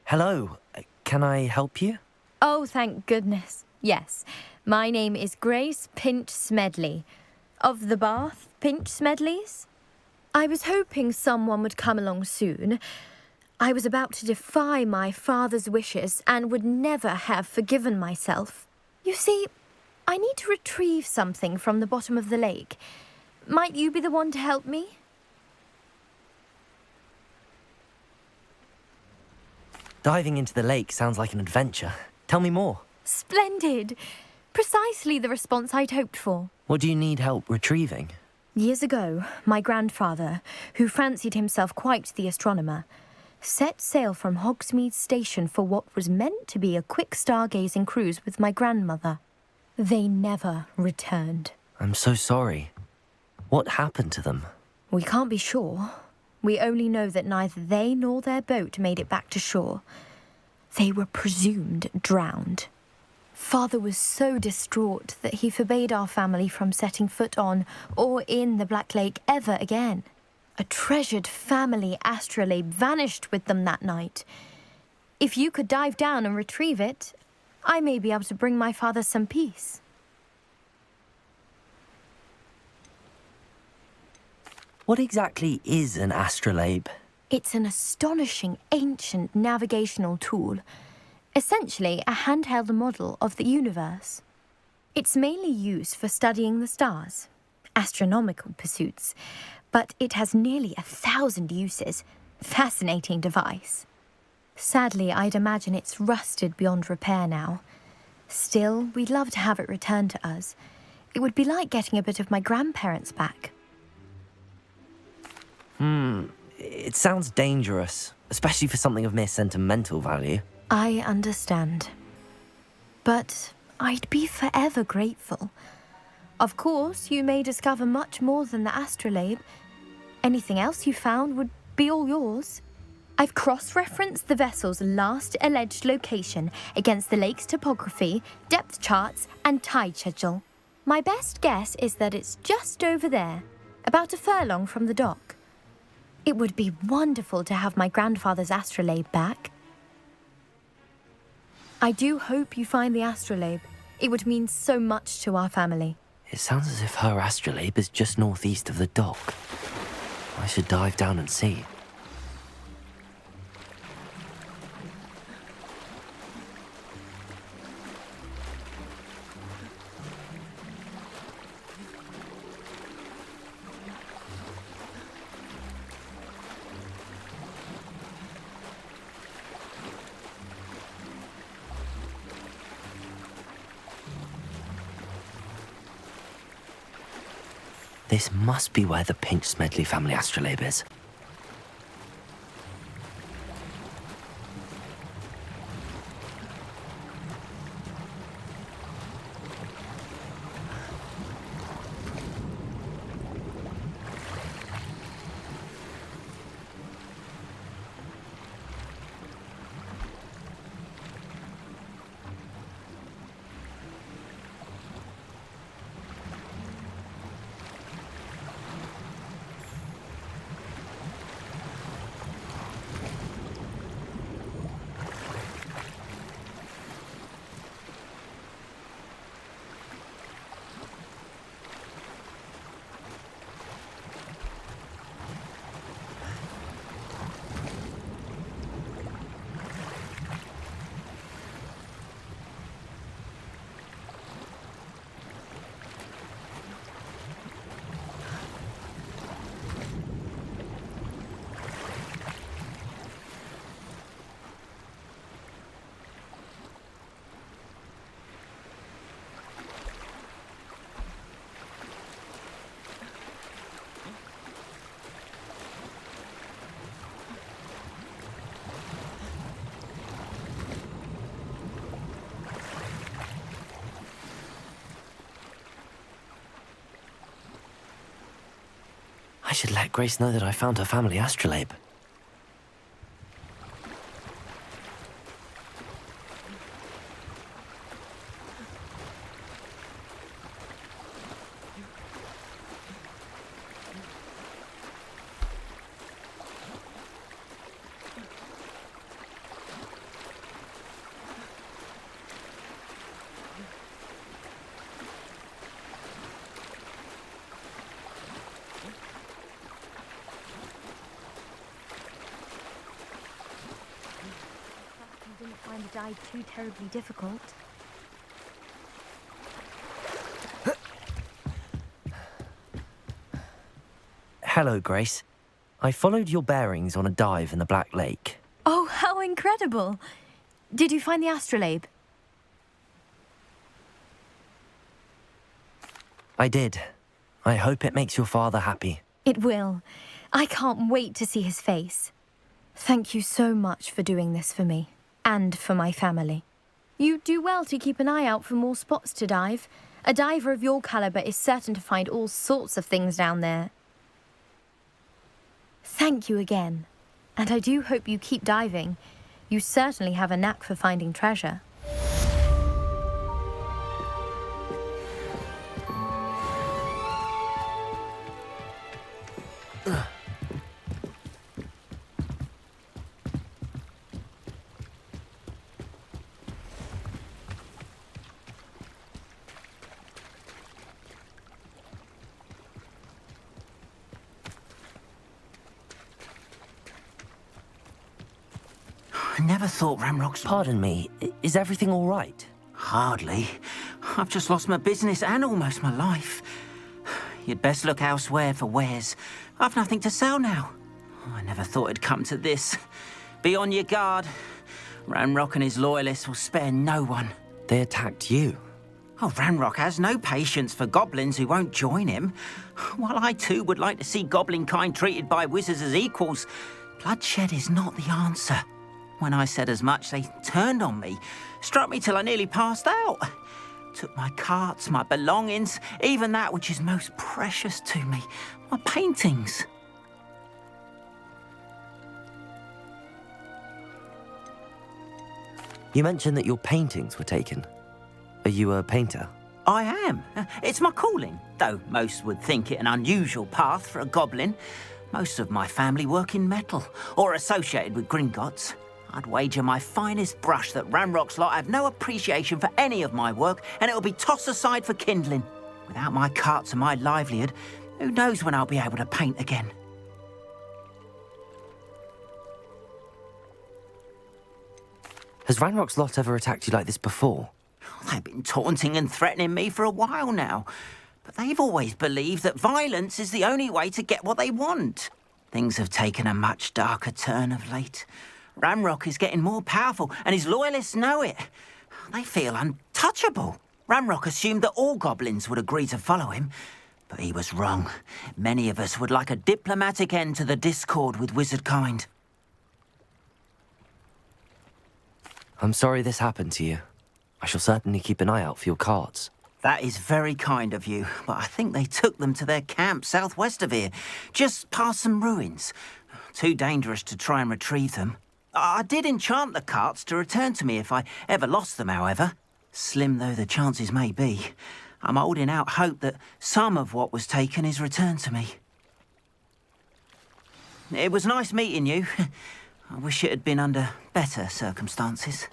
Hello. Can I help you? Oh, thank goodness. Yes. My name is Grace Pinch Smedley. Of the Bath Pinch Smedleys? I was hoping someone would come along soon. I was about to defy my father's wishes and would never have forgiven myself. You see, I need to retrieve something from the bottom of the lake. Might you be the one to help me? Diving into the lake sounds like an adventure. Tell me more. Splendid! Precisely the response I'd hoped for. What do you need help retrieving? Years ago, my grandfather, who fancied himself quite the astronomer, set sail from Hogsmeade Station for what was meant to be a quick stargazing cruise with my grandmother. They never returned. I'm so sorry. What happened to them? We can't be sure. We only know that neither they nor their boat made it back to shore. They were presumed drowned. Father was so distraught that he forbade our family from setting foot on or in the Black Lake ever again. A treasured family astrolabe vanished with them that night. If you could dive down and retrieve it, I may be able to bring my father some peace. What exactly is an astrolabe? It's an astonishing ancient navigational tool, essentially a handheld model of the universe. It's mainly used for studying the stars, astronomical pursuits, but it has nearly 1,000 uses. Fascinating device. Sadly, I'd imagine it's rusted beyond repair now. Still, we'd love to have it returned to us. It would be like getting a bit of my grandparents back. It sounds dangerous, especially for something of mere sentimental value. I understand. But I'd be forever grateful. Of course, you may discover much more than the astrolabe. Anything else you found would be all yours. I've cross-referenced the vessel's last alleged location against the lake's topography, depth charts, and tide schedule. My best guess is that it's just over there, about a furlong from the dock. It would be wonderful to have my grandfather's astrolabe back. I do hope you find the astrolabe. It would mean so much to our family. It sounds as if her astrolabe is just northeast of the dock. I should dive down and see. This must be where the Pinch Smedley family astrolabe is. I should let Grace know that I found her family astrolabe. find the dive too terribly difficult. Hello, Grace. I followed your bearings on a dive in the Black Lake. Oh, how incredible! Did you find the astrolabe? I did. I hope it makes your father happy. It will. I can't wait to see his face. Thank you so much for doing this for me, and for my family. You do well to keep an eye out for more spots to dive. A diver of your caliber is certain to find all sorts of things down there. Thank you again, and I do hope you keep diving. You certainly have a knack for finding treasure. I never thought Ramrock's... Pardon me, is everything all right? Hardly. I've just lost my business and almost my life. You'd best look elsewhere for wares. I've nothing to sell now. I never thought it'd come to this. Be on your guard. Ramrock and his loyalists will spare no one. They attacked you. Oh, Ramrock has no patience for goblins who won't join him. While I too would like to see goblin kind treated by wizards as equals, bloodshed is not the answer. When I said as much, they turned on me, struck me till I nearly passed out. Took my carts, my belongings, even that which is most precious to me, my paintings. You mentioned that your paintings were taken. Are you a painter? I am. It's my calling, though most would think it an unusual path for a goblin. Most of my family work in metal, or associated with Gringotts. I'd wager my finest brush that Ramrock's lot have no appreciation for any of my work, and it'll be tossed aside for kindling. Without my carts and my livelihood, who knows when I'll be able to paint again? Has Ranrock's lot ever attacked you like this before? They've been taunting and threatening me for a while now, but they've always believed that violence is the only way to get what they want. Things have taken a much darker turn of late. Ramrock is getting more powerful, and his loyalists know it. They feel untouchable. Ramrock assumed that all goblins would agree to follow him, but he was wrong. Many of us would like a diplomatic end to the discord with wizard kind. I'm sorry this happened to you. I shall certainly keep an eye out for your carts. That is very kind of you, but I think they took them to their camp southwest of here, just past some ruins. Too dangerous to try and retrieve them. I did enchant the carts to return to me if I ever lost them, however. Slim though the chances may be, I'm holding out hope that some of what was taken is returned to me. It was nice meeting you. I wish it had been under better circumstances.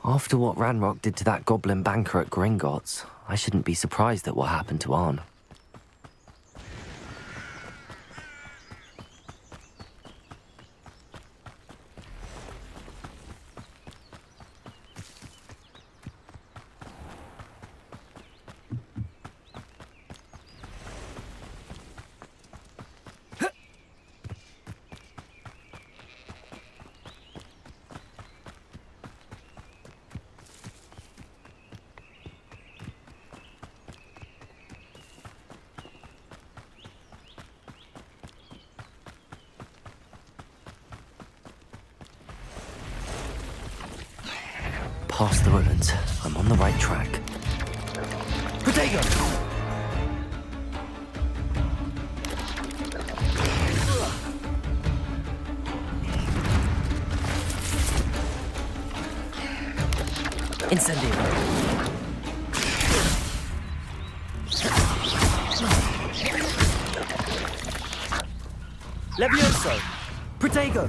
After what Ranrock did to that goblin banker at Gringotts, I shouldn't be surprised at what happened to Arn. Past the ruins. I'm on the right track. Potato! Incendio. Levioso! Protego!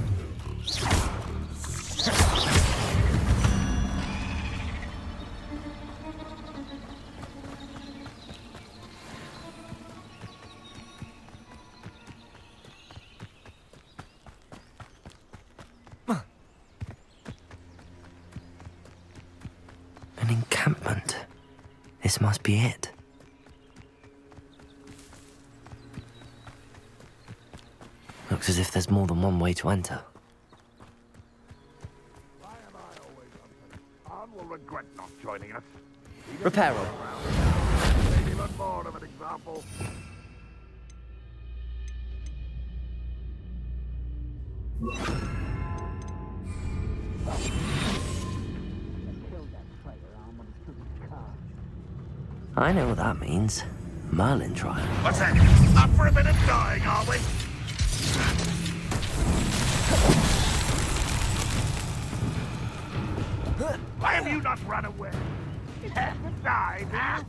An encampment. This must be it. Looks as if there's more than one way to enter. Why am I always on? Arn will regret not joining us. Reparo. Even more of an example. I know what that means. Merlin trial. What's that? Up for a bit of dying, are we? Why have you not run away? You have to die, huh?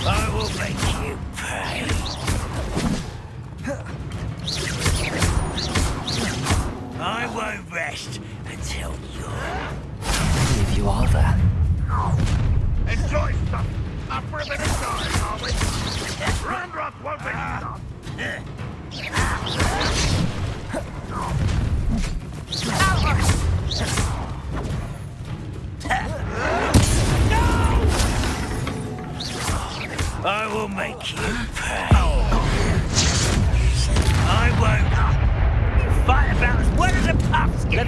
I will make you pay. I won't rest until you're... How many of you are there? Enjoy stuff. Up for a bit of dying, are we? Randrock won't let you stop. I will make you pay. I won't. You fight about as well as a pumpkin.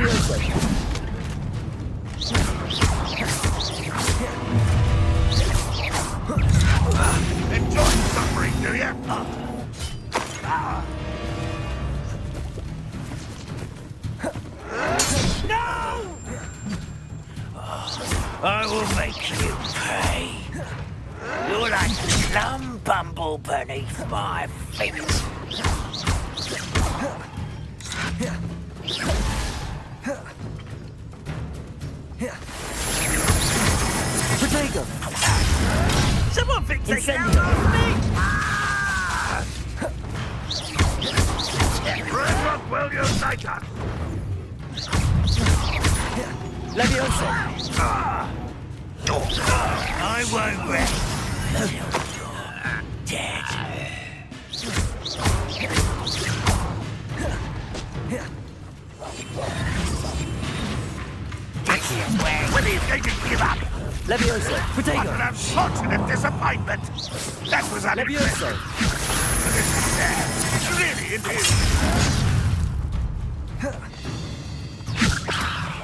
Enjoy suffering, do you? No! I will make you pay. You're like a slum bumble beneath my feet. Protego! Someone fix it Incendio. down on me! Randrock will unite us. Levioso! I won't rest until you're dead. This is when he's going to give up. Levioso! What Protego! an unfortunate disappointment. That was unexpected. Levioso! This is sad. Really, it is.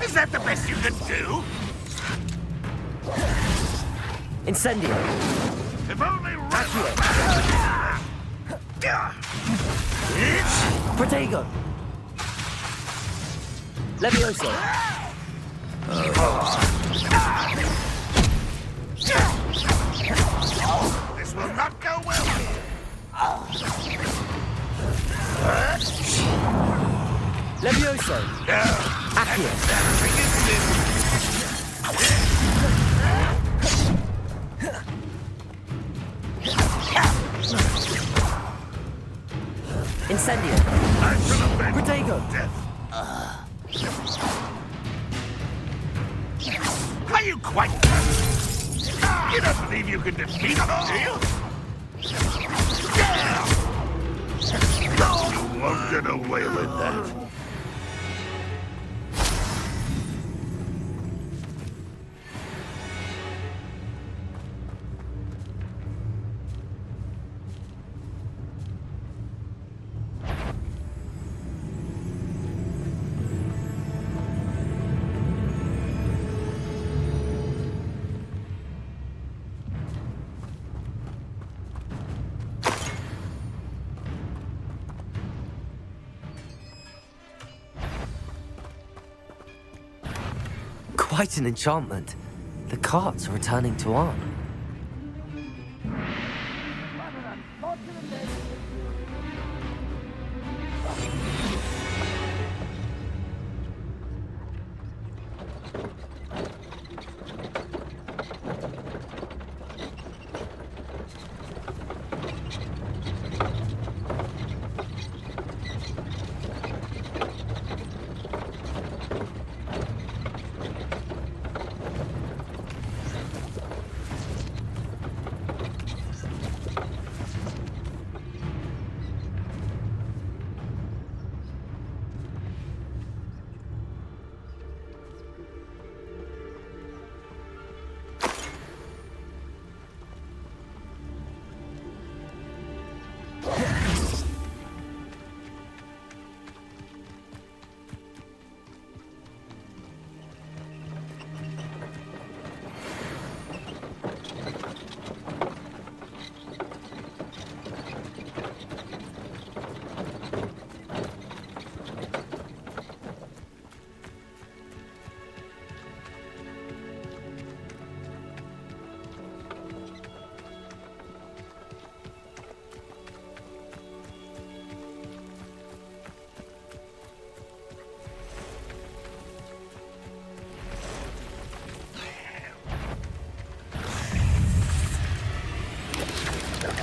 Is that the best you can do? Incendio! If only Protego! Levioso! This will not go well. Levioso! Accio! Incendio! I should have been Protego! death. Are you quite... You don't believe you can defeat us, do you? You won't get away with that. quite an enchantment. The carts are returning to Arn.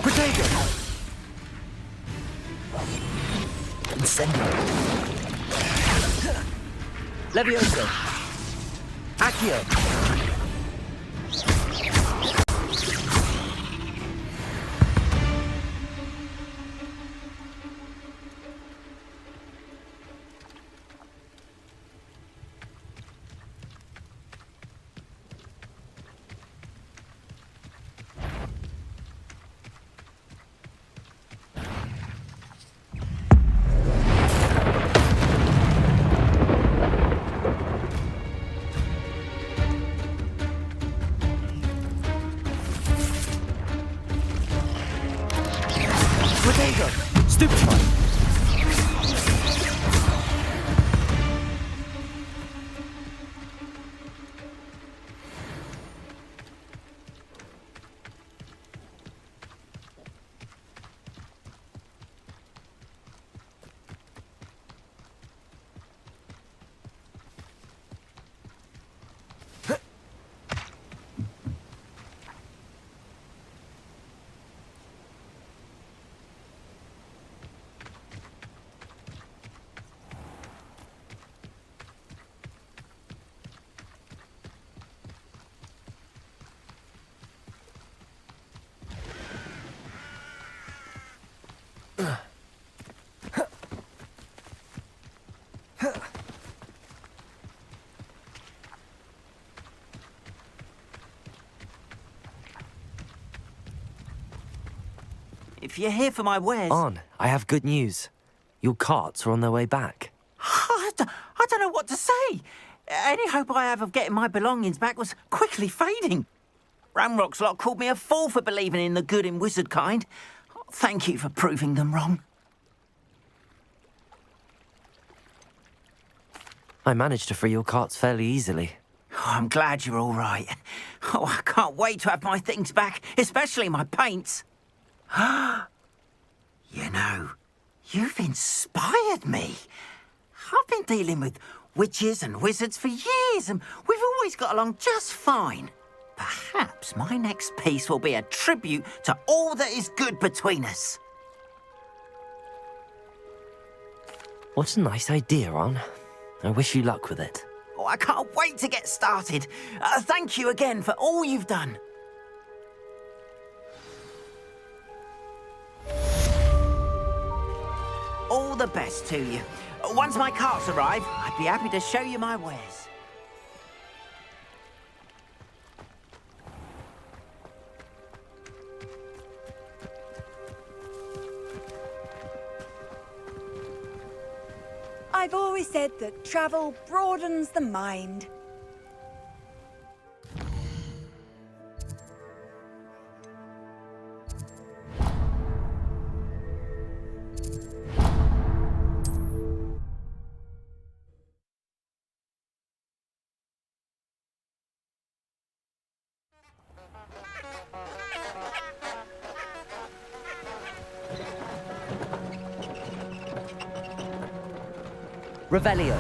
Protego! Incendio! Levioso! Accio! Protego! Stupefy! If you're here for my wares... Arn, I have good news. Your carts are on their way back. I don't know what to say. Any hope I have of getting my belongings back was quickly fading. Ramrock's lot called me a fool for believing in the good in wizard kind. Thank you for proving them wrong. I managed to free your carts fairly easily. Oh, I'm glad you're all right. Oh, I can't wait to have my things back, especially my paints. You know, you've inspired me. I've been dealing with witches and wizards for years, and we've always got along just fine. Perhaps my next piece will be a tribute to all that is good between us. What a nice idea, Arn. I wish you luck with it. Oh, I can't wait to get started. Thank you again for all you've done. All the best to you. Once my carts arrive, I'd be happy to show you my wares. I've always said that travel broadens the mind. Revelio.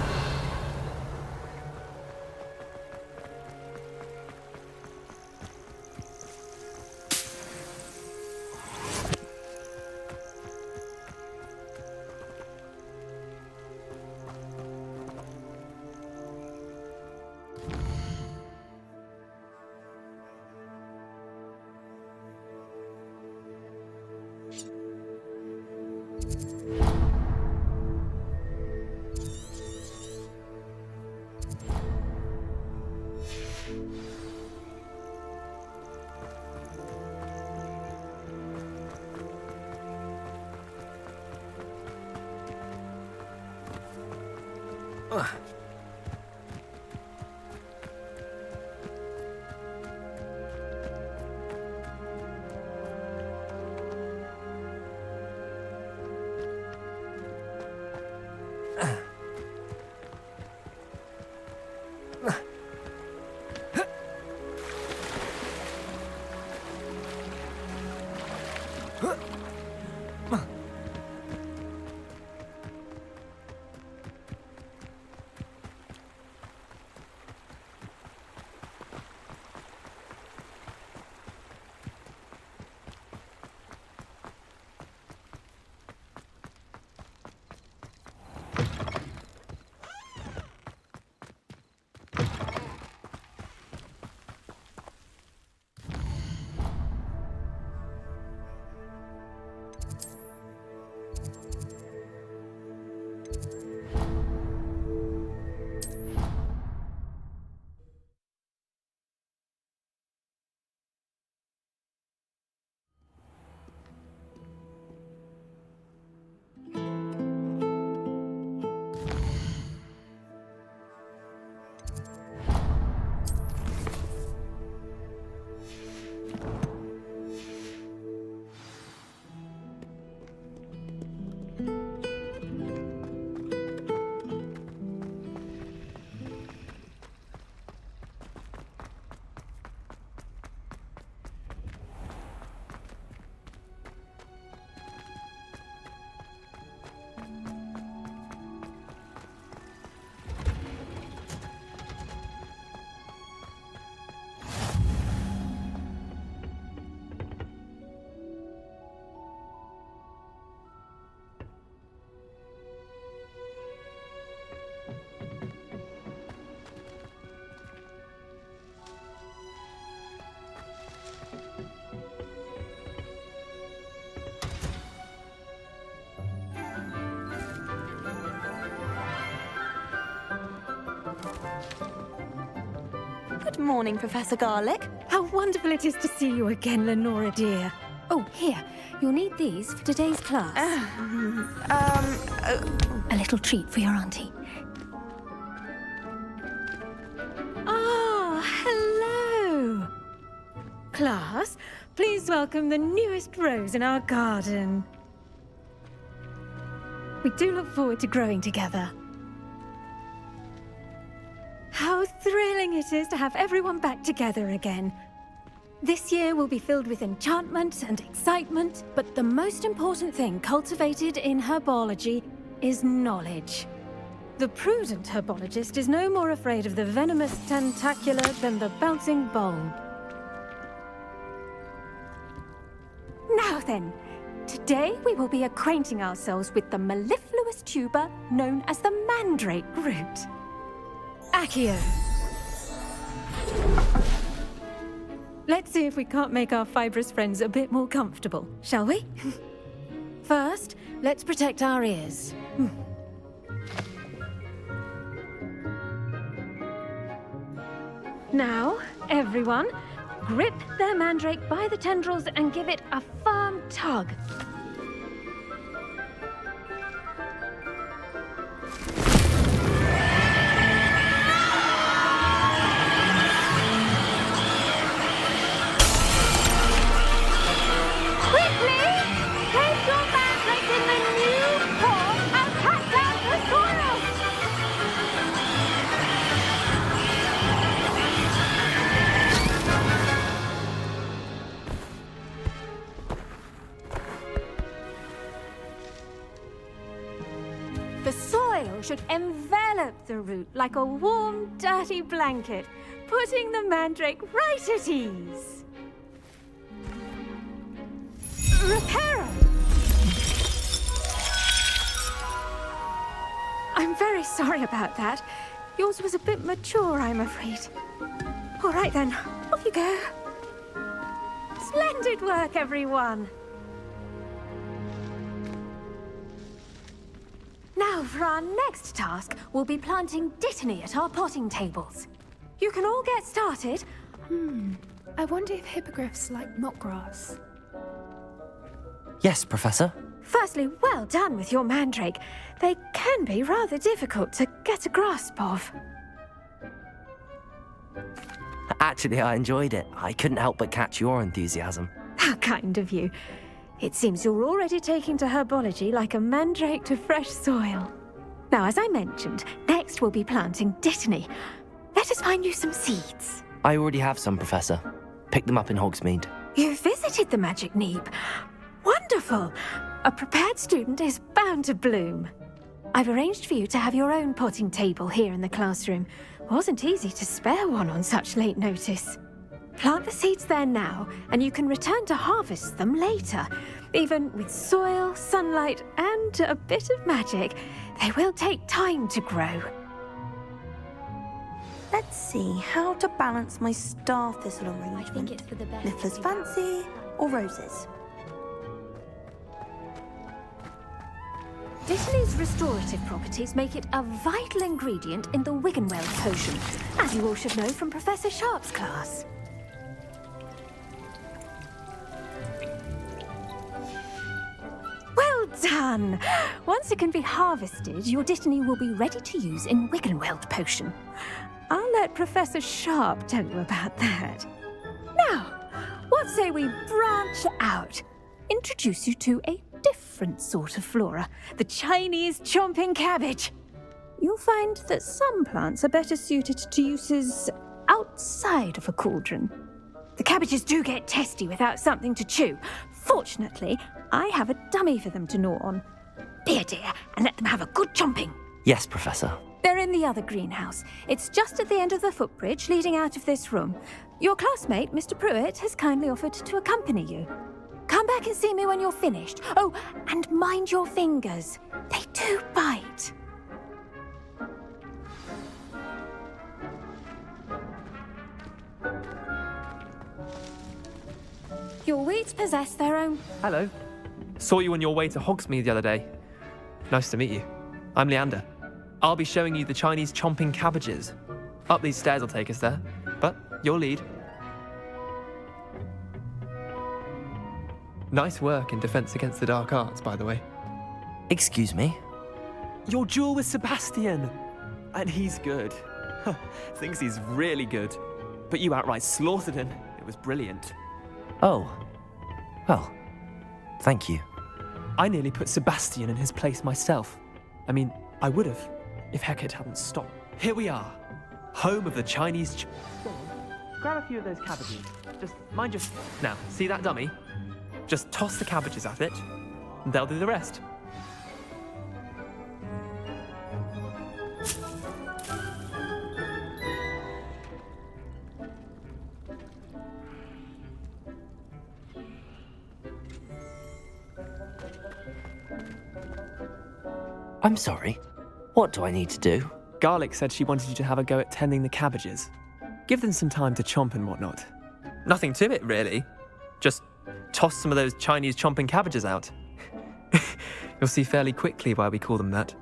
Good morning, Professor Garlick. How wonderful it is to see you again, Lenora dear. Oh, here. You'll need these for today's class. A little treat for your auntie. Ah, hello. Class, please welcome the newest rose in our garden. We do look forward to growing together. How thrilling it is to have everyone back together again. This year will be filled with enchantment and excitement, but the most important thing cultivated in herbology is knowledge. The prudent herbologist is no more afraid of the venomous tentacula than the bouncing bulb. Now then, today we will be acquainting ourselves with the mellifluous tuber known as the mandrake root. Accio. Let's see if we can't make our fibrous friends a bit more comfortable, shall we? First, let's protect our ears. Now, everyone, grip their mandrake by the tendrils and give it a firm tug. The soil should envelop the root like a warm, dirty blanket, putting the mandrake right at ease. Reparo! I'm very sorry about that. Yours was a bit mature, I'm afraid. All right then, off you go. Splendid work, everyone. Now, for our next task, we'll be planting dittany at our potting tables. You can all get started. I wonder if hippogriffs like knotgrass. Yes, Professor. Firstly, well done with your mandrake. They can be rather difficult to get a grasp of. Actually, I enjoyed it. I couldn't help but catch your enthusiasm. How kind of you. It seems you're already taking to herbology like a mandrake to fresh soil. Now, as I mentioned, next we'll be planting dittany. Let us find you some seeds. I already have some, Professor. Picked them up in Hogsmeade. You visited the Magic Neep. Wonderful! A prepared student is bound to bloom. I've arranged for you to have your own potting table here in the classroom. Wasn't easy to spare one on such late notice. Plant the seeds there now, and you can return to harvest them later. Even with soil, sunlight, and a bit of magic, they will take time to grow. Let's see how to balance my star thistle arrangement. I think it's for the best. Niffler's fancy or roses? Dittany's restorative properties make it a vital ingredient in the Wiggenweld potion, as you all should know from Professor Sharp's class. Well done! Once it can be harvested, your dittany will be ready to use in Wiggenweld potion. I'll let Professor Sharp tell you about that. Now, what say we branch out? Introduce you to a different sort of flora, the Chinese chomping cabbage. You'll find that some plants are better suited to uses outside of a cauldron. The cabbages do get testy without something to chew. Fortunately, I have a dummy for them to gnaw on. Be a dear and let them have a good chomping. Yes, Professor. They're in the other greenhouse. It's just at the end of the footbridge leading out of this room. Your classmate, Mr. Pruitt, has kindly offered to accompany you. Come back and see me when you're finished. Oh, and mind your fingers. They do bite. Your weeds possess their own... Hello. Saw you on your way to Hogsmeade the other day. Nice to meet you. I'm Leander. I'll be showing you the Chinese chomping cabbages. Up these stairs will take us there, but you'll lead. Nice work in Defense Against the Dark Arts, by the way. Excuse me? Your duel with Sebastian! And he's good. Thinks he's really good. But you outright slaughtered him. It was brilliant. Oh. Well, thank you. I nearly put Sebastian in his place myself. I mean, I would have, if Hecate hadn't stopped. Here we are, home of the Chinese... Grab a few of those cabbages. Just mind your... Now, see that dummy? Just toss the cabbages at it, and they'll do the rest. I'm sorry. What do I need to do? Garlic said she wanted you to have a go at tending the cabbages. Give them some time to chomp and whatnot. Nothing to it, really. Just toss some of those Chinese chomping cabbages out. You'll see fairly quickly why we call them that.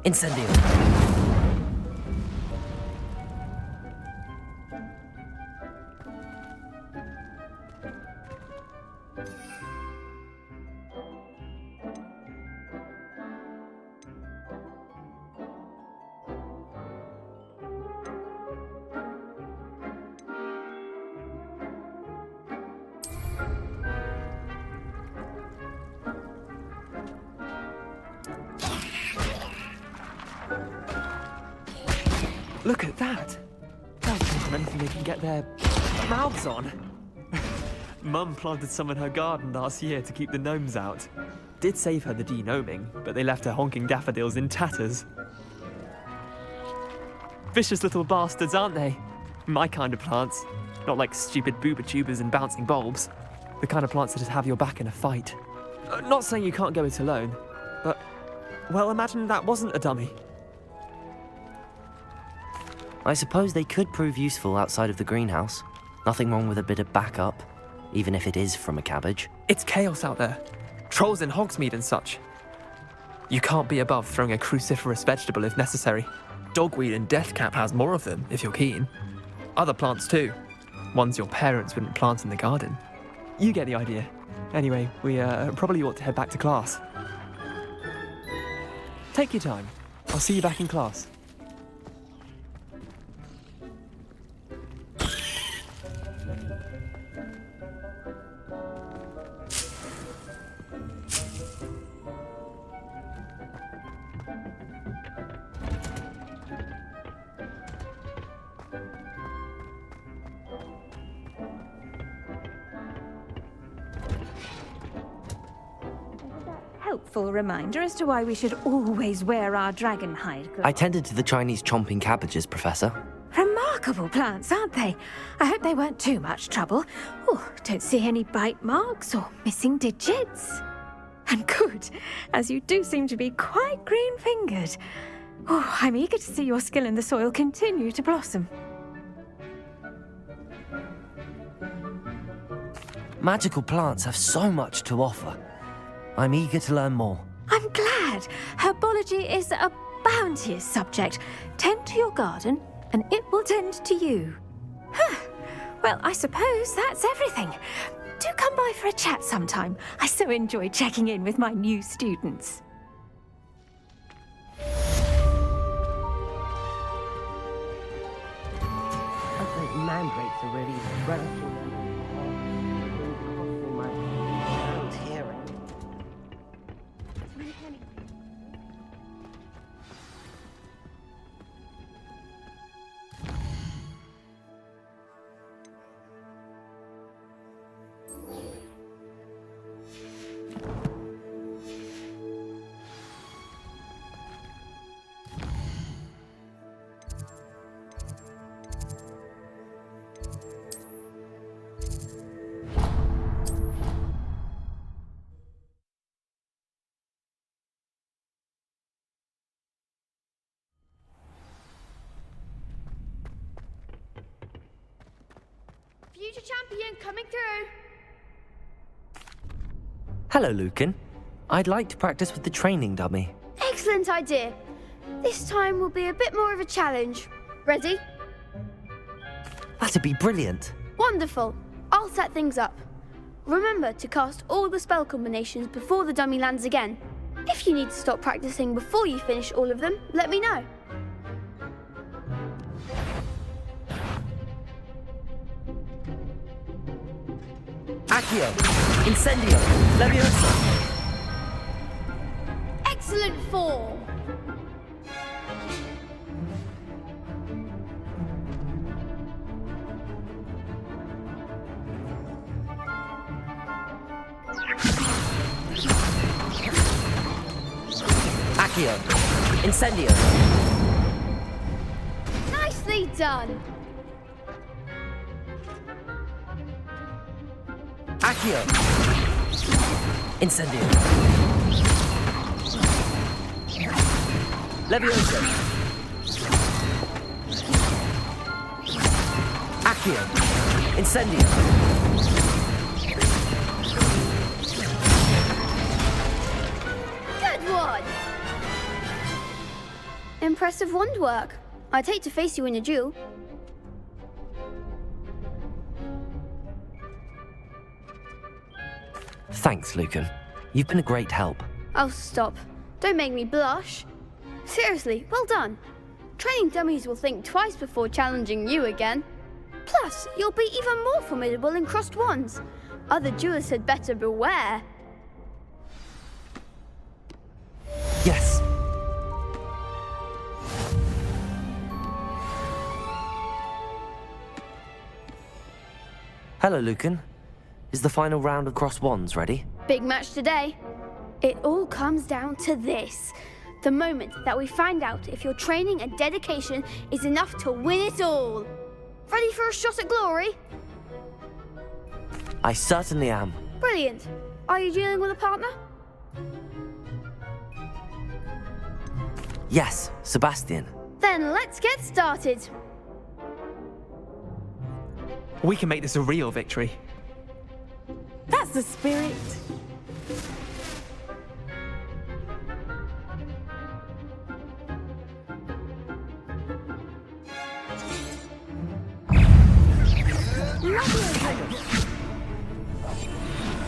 Incendio. Look at that! They'll take on anything they can get their mouths on. Mum planted some in her garden last year to keep the gnomes out. Did save her the de-gnoming, but they left her honking daffodils in tatters. Vicious little bastards, aren't they? My kind of plants. Not like stupid booba tubers and bouncing bulbs. The kind of plants that just have your back in a fight. Not saying you can't go it alone, but, well, imagine that wasn't a dummy. I suppose they could prove useful outside of the greenhouse. Nothing wrong with a bit of backup, even if it is from a cabbage. It's chaos out there. Trolls in Hogsmeade and such. You can't be above throwing a cruciferous vegetable if necessary. Dogweed and deathcap has more of them, if you're keen. Other plants too. Ones your parents wouldn't plant in the garden. You get the idea. Anyway, we probably ought to head back to class. Take your time. I'll see you back in class. Helpful reminder as to why we should always wear our dragon hide gloves. I tended to the Chinese chomping cabbages, Professor. Remarkable plants, aren't they? I hope they weren't too much trouble. Oh, don't see any bite marks or missing digits. And good, as you do seem to be quite green-fingered. Oh, I'm eager to see your skill in the soil continue to blossom. Magical plants have so much to offer. I'm eager to learn more. I'm glad. Herbology is a bounteous subject. Tend to your garden, and it will tend to you. Well, I suppose that's everything. Do come by for a chat sometime. I so enjoy checking in with my new students. I think mandrakes are really relishing my hearing. Future champion coming through. Hello, Lucan. I'd like to practice with the training dummy. Excellent idea. This time will be a bit more of a challenge. Ready? That'd be brilliant. Wonderful. I'll set things up. Remember to cast all the spell combinations before the dummy lands again. If you need to stop practicing before you finish all of them, let me know. Accio! Incendio! Leviosa! Excellent form! Accio! Incendio! Nicely done! Accio! Incendio! Leviosa! Accio! Incendio! Impressive wand work. I'd hate to face you in a duel. Thanks, Lucan. You've been a great help. Oh, stop. Don't make me blush. Seriously, well done. Training dummies will think twice before challenging you again. Plus, you'll be even more formidable in crossed wands. Other duelists had better beware. Yes. Hello, Lucan. Is the final round of crossed wands ready? Big match today. It all comes down to this. The moment that we find out if your training and dedication is enough to win it all. Ready for a shot at glory? I certainly am. Brilliant. Are you dealing with a partner? Yes, Sebastian. Then let's get started. We can make this a real victory. That's the spirit.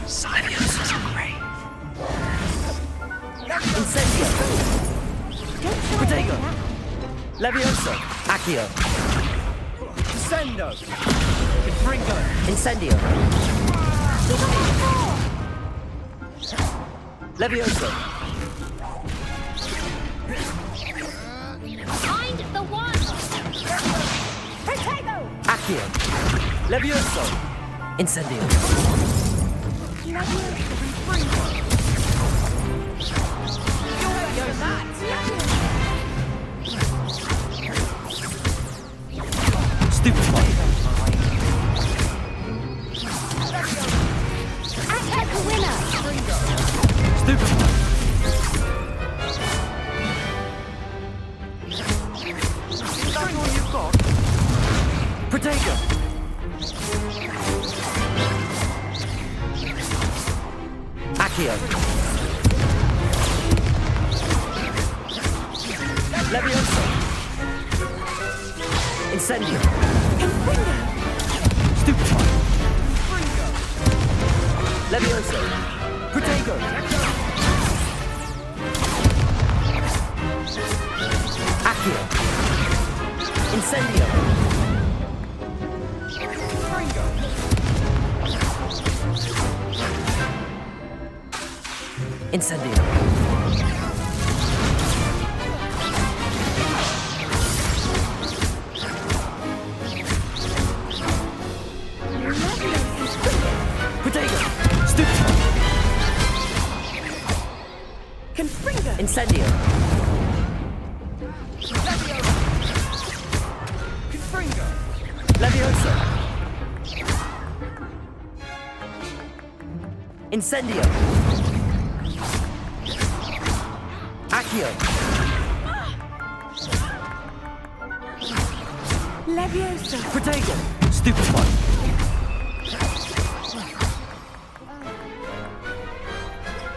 Silence hungry. Incendio. Protego. Levioso. Accio. Descendo. Confringo. Incendio. Levioso. Find the one. Accio. Levioso. Incendio. Stupefy. Attack the winner. Stupefy. That's all you've got? Protego. Accio. Levioso. Incendio. Stupefy. Levioso. Protego. Accio. Incendio. Incendio. Protego. Stupefy. Incendio. Levioso. Incendio. Accio. Levioso. Protego. Stupefy.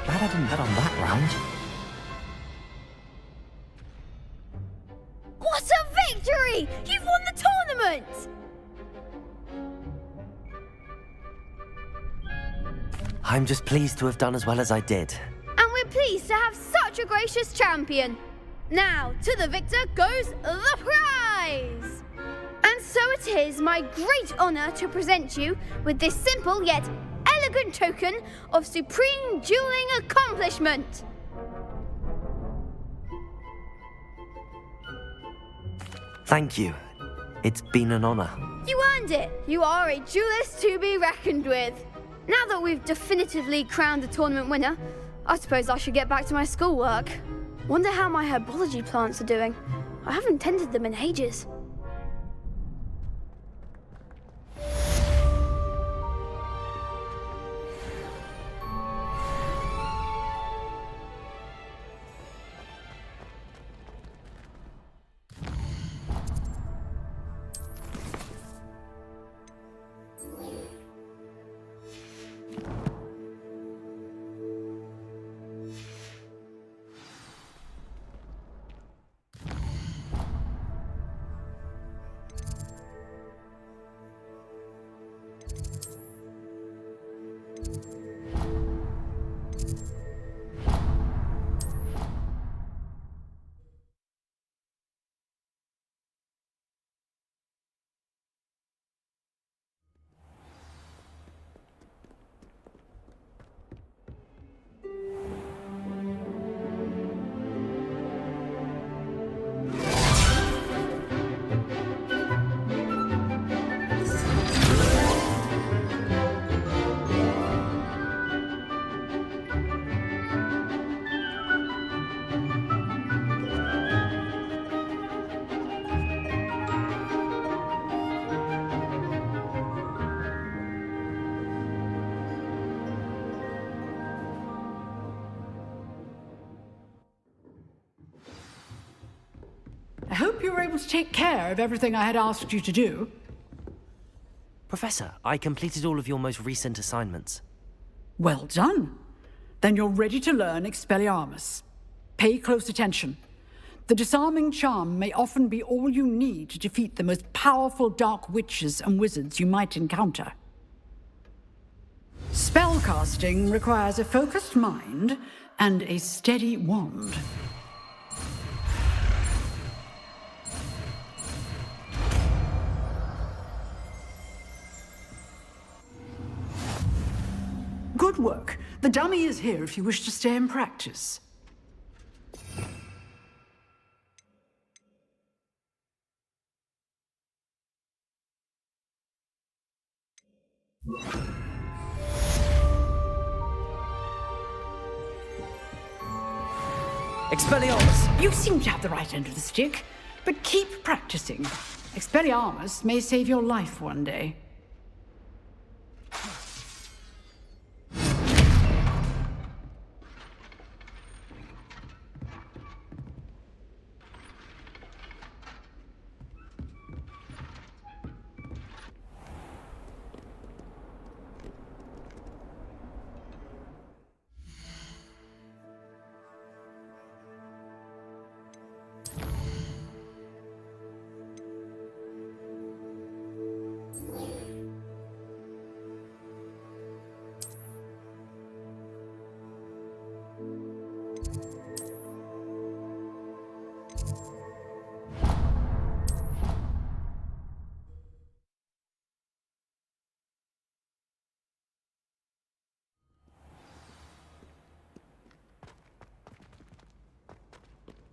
Glad I didn't bet on that round. What a victory! You've won the tournament! I'm just pleased to have done as well as I did. And we're pleased to have such a gracious champion. Now, to the victor goes the prize! And so it is my great honor to present you with this simple yet elegant token of supreme dueling accomplishment. Thank you. It's been an honor. You earned it. You are a duelist to be reckoned with. Now that we've definitively crowned the tournament winner, I suppose I should get back to my schoolwork. Wonder how my herbology plants are doing. I haven't tended them in ages. I hope you were able to take care of everything I had asked you to do. Professor, I completed all of your most recent assignments. Well done. Then you're ready to learn Expelliarmus. Pay close attention. The disarming charm may often be all you need to defeat the most powerful dark witches and wizards you might encounter. Spellcasting requires a focused mind and a steady wand. Good work. The dummy is here if you wish to stay and practice. Expelliarmus! You seem to have the right end of the stick, but keep practicing. Expelliarmus may save your life one day.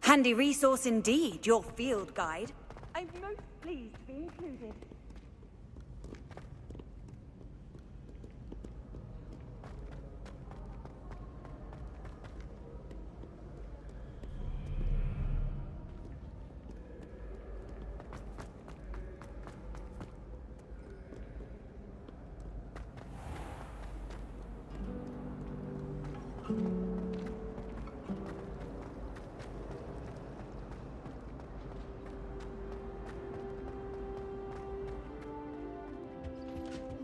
Handy resource indeed, your field guide. I'm most pleased to be included.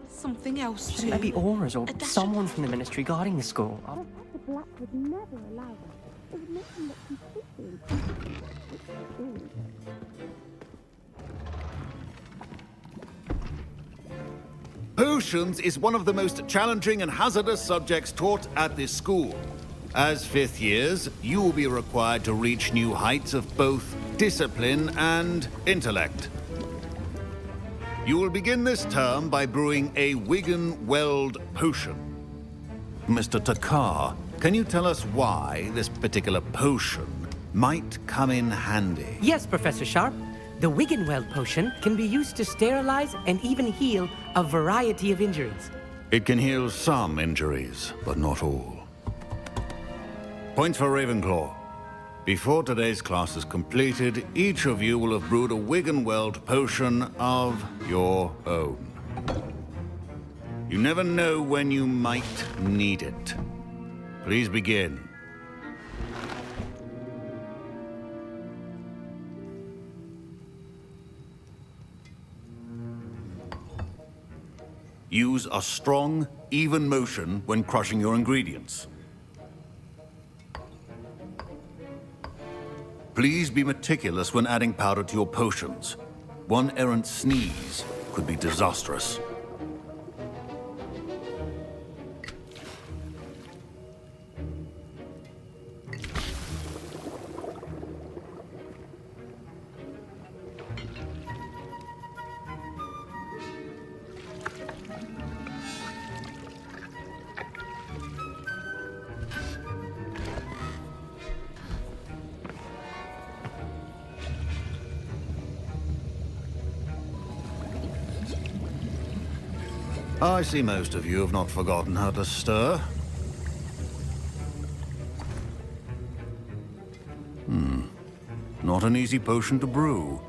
Something else too. Shouldn't there be auras or someone from the ministry guarding the school? The Black would never allow that. It would make them look completely impossible. Potions is one of the most challenging and hazardous subjects taught at this school. As fifth years, you will be required to reach new heights of both discipline and intellect. You will begin this term by brewing a Wigan-Weld potion. Mr. Takar, can you tell us why this particular potion might come in handy? Yes, Professor Sharp. The Wigan-Weld potion can be used to sterilize and even heal a variety of injuries. It can heal some injuries, but not all. Points for Ravenclaw. Before today's class is completed, each of you will have brewed a Wigan-Weld potion of your own. You never know when you might need it. Please begin. Use a strong, even motion when crushing your ingredients. Please be meticulous when adding powder to your potions. One errant sneeze could be disastrous. I see most of you have not forgotten how to stir. Not an easy potion to brew.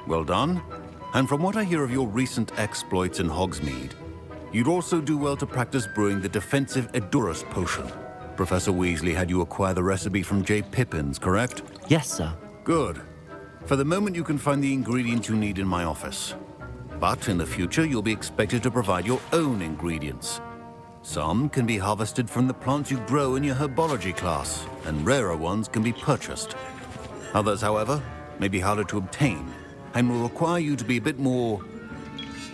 Well done. And from what I hear of your recent exploits in Hogsmeade, you'd also do well to practice brewing the defensive Edurus potion. Professor Weasley had you acquire the recipe from J. Pippins, correct? Yes, sir. Good. For the moment, you can find the ingredients you need in my office. But in the future, you'll be expected to provide your own ingredients. Some can be harvested from the plants you grow in your herbology class, and rarer ones can be purchased. Others, however, may be harder to obtain, and will require you to be a bit more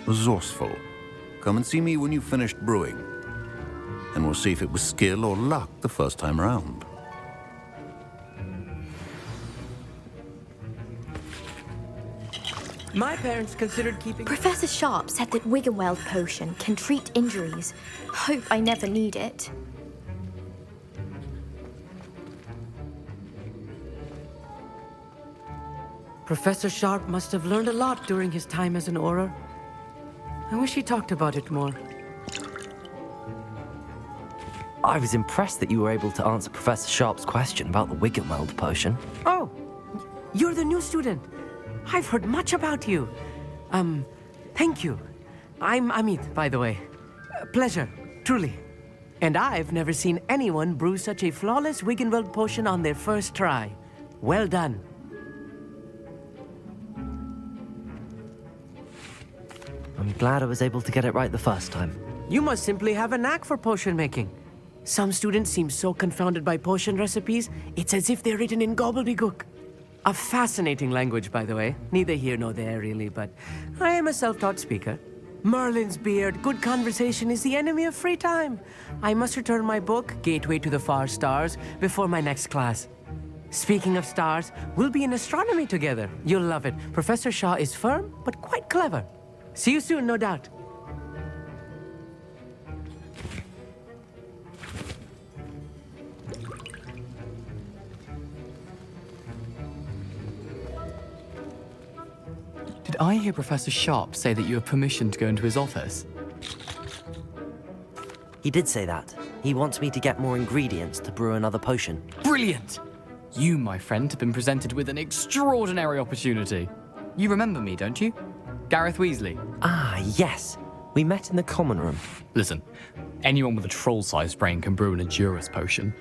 resourceful. Come and see me when you've finished brewing, and we'll see if it was skill or luck the first time round. My parents considered keeping... Professor Sharp said that Wiggenweld potion can treat injuries. Hope I never need it. Professor Sharp must have learned a lot during his time as an Auror. I wish he talked about it more. I was impressed that you were able to answer Professor Sharp's question about the Wiggenweld potion. Oh, you're the new student. I've heard much about you. Thank you. I'm Amit, by the way. Pleasure, truly. And I've never seen anyone brew such a flawless Wiggenweld potion on their first try. Well done. I'm glad I was able to get it right the first time. You must simply have a knack for potion making. Some students seem so confounded by potion recipes, it's as if they're written in gobbledygook. A fascinating language, by the way. Neither here nor there, really, but I am a self-taught speaker. Merlin's beard, good conversation is the enemy of free time. I must return my book, Gateway to the Far Stars, before my next class. Speaking of stars, we'll be in astronomy together. You'll love it. Professor Shaw is firm, but quite clever. See you soon, no doubt. Did I hear Professor Sharp say that you have permission to go into his office? He did say that. He wants me to get more ingredients to brew another potion. Brilliant! You, my friend, have been presented with an extraordinary opportunity. You remember me, don't you? Gareth Weasley. Ah, yes. We met in the common room. Listen, anyone with a troll-sized brain can brew an Edurus potion.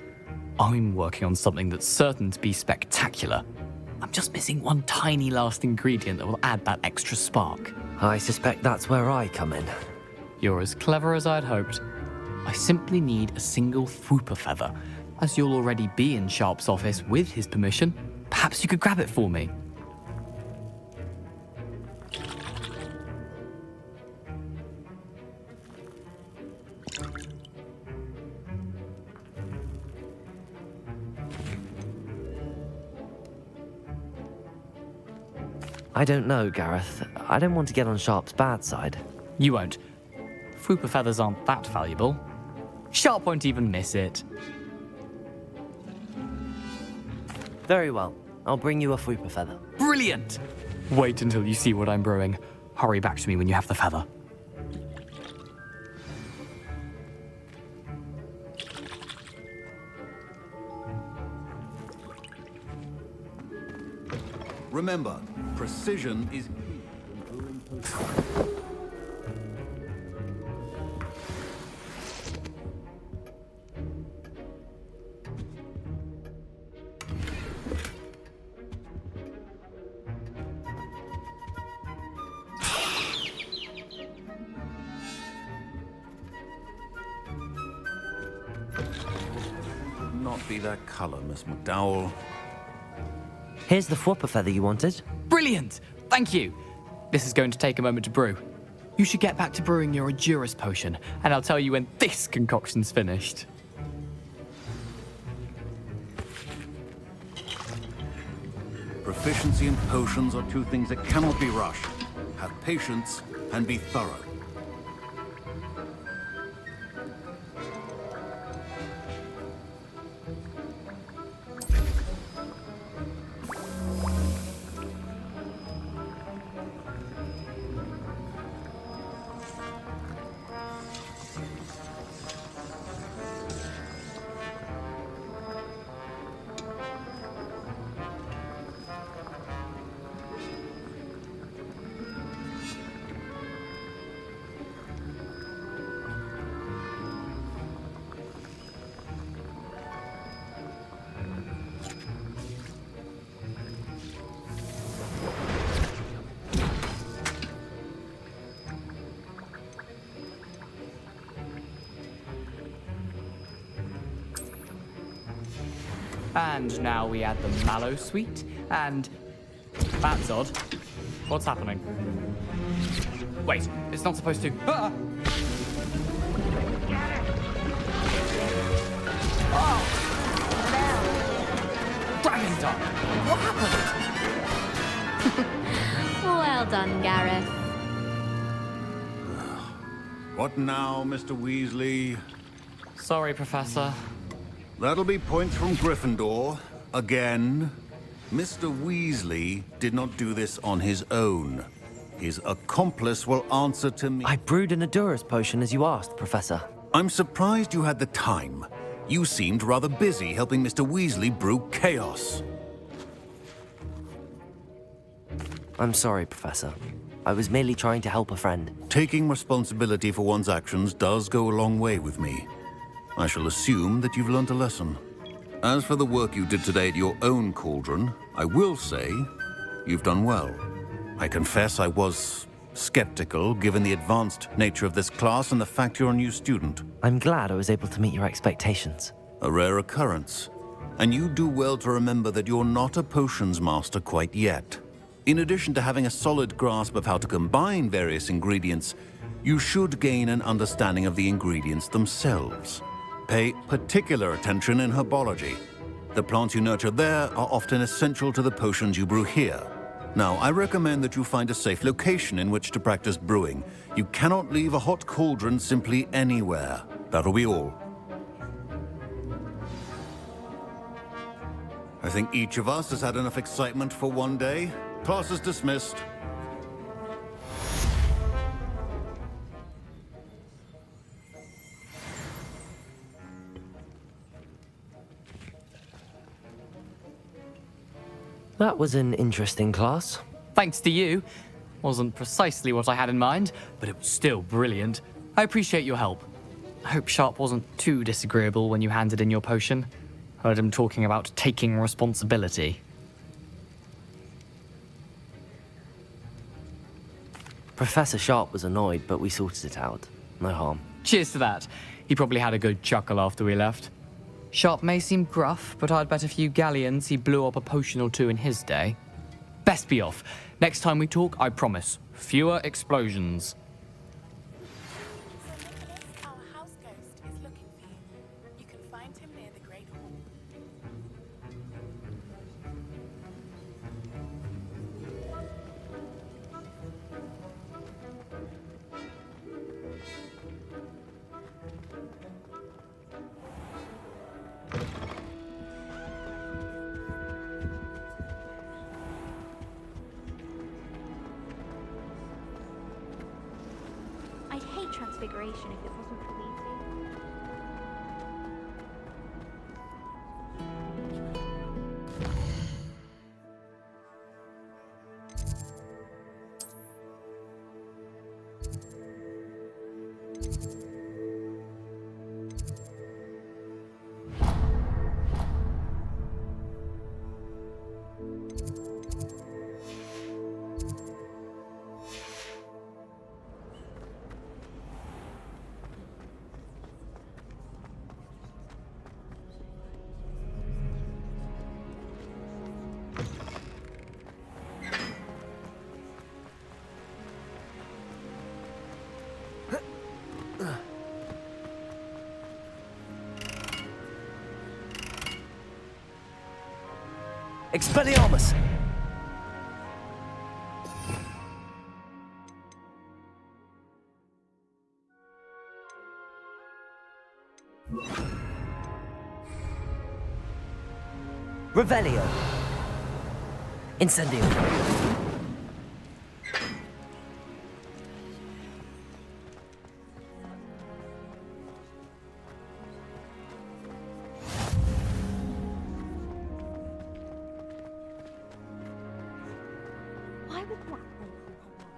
I'm working on something that's certain to be spectacular. I'm just missing one tiny last ingredient that will add that extra spark. I suspect that's where I come in. You're as clever as I'd hoped. I simply need a single Fwooper feather. As you'll already be in Sharp's office with his permission, perhaps you could grab it for me. I don't know, Gareth. I don't want to get on Sharp's bad side. You won't. Fwooper feathers aren't that valuable. Sharp won't even miss it. Very well. I'll bring you a Fwooper feather. Brilliant! Wait until you see what I'm brewing. Hurry back to me when you have the feather. Remember, precision is... Not be that color, Miss McDowell. Here's the Fwooper feather you wanted. Brilliant! Thank you! This is going to take a moment to brew. You should get back to brewing your Edurus potion, and I'll tell you when this concoction's finished. Proficiency in potions are two things that cannot be rushed. Have patience and be thorough. And now we add the mallow sweet, and... That's odd. What's happening? Wait, it's not supposed to... Ah! Oh! Dragon Dog! What happened? Well done, Gareth. What now, Mr. Weasley? Sorry, Professor. That'll be points from Gryffindor. Again. Mr. Weasley did not do this on his own. His accomplice will answer to me. I brewed an Adurus potion as you asked, Professor. I'm surprised you had the time. You seemed rather busy helping Mr. Weasley brew chaos. I'm sorry, Professor. I was merely trying to help a friend. Taking responsibility for one's actions does go a long way with me. I shall assume that you've learnt a lesson. As for the work you did today at your own cauldron, I will say you've done well. I confess I was skeptical, given the advanced nature of this class and the fact you're a new student. I'm glad I was able to meet your expectations. A rare occurrence. And you do well to remember that you're not a potions master quite yet. In addition to having a solid grasp of how to combine various ingredients, you should gain an understanding of the ingredients themselves. Pay particular attention in herbology. The plants you nurture there are often essential to the potions you brew here. Now, I recommend that you find a safe location in which to practice brewing. You cannot leave a hot cauldron simply anywhere. That'll be all. I think each of us has had enough excitement for one day. Class is dismissed. That was an interesting class. Thanks to you. Wasn't precisely what I had in mind, but it was still brilliant. I appreciate your help. I hope Sharp wasn't too disagreeable when you handed in your potion. Heard him talking about taking responsibility. Professor Sharp was annoyed, but we sorted it out. No harm. Cheers to that. He probably had a good chuckle after we left. Sharp may seem gruff, but I'd bet a few galleons he blew up a potion or two in his day. Best be off. Next time we talk, I promise, fewer explosions. Our house ghost is looking for you. You can find him near the Great Hall. I'd hate transfiguration if it wasn't for Weasley. Expelliarmus! Revelio! Incendio! Why would Black Pencil have that?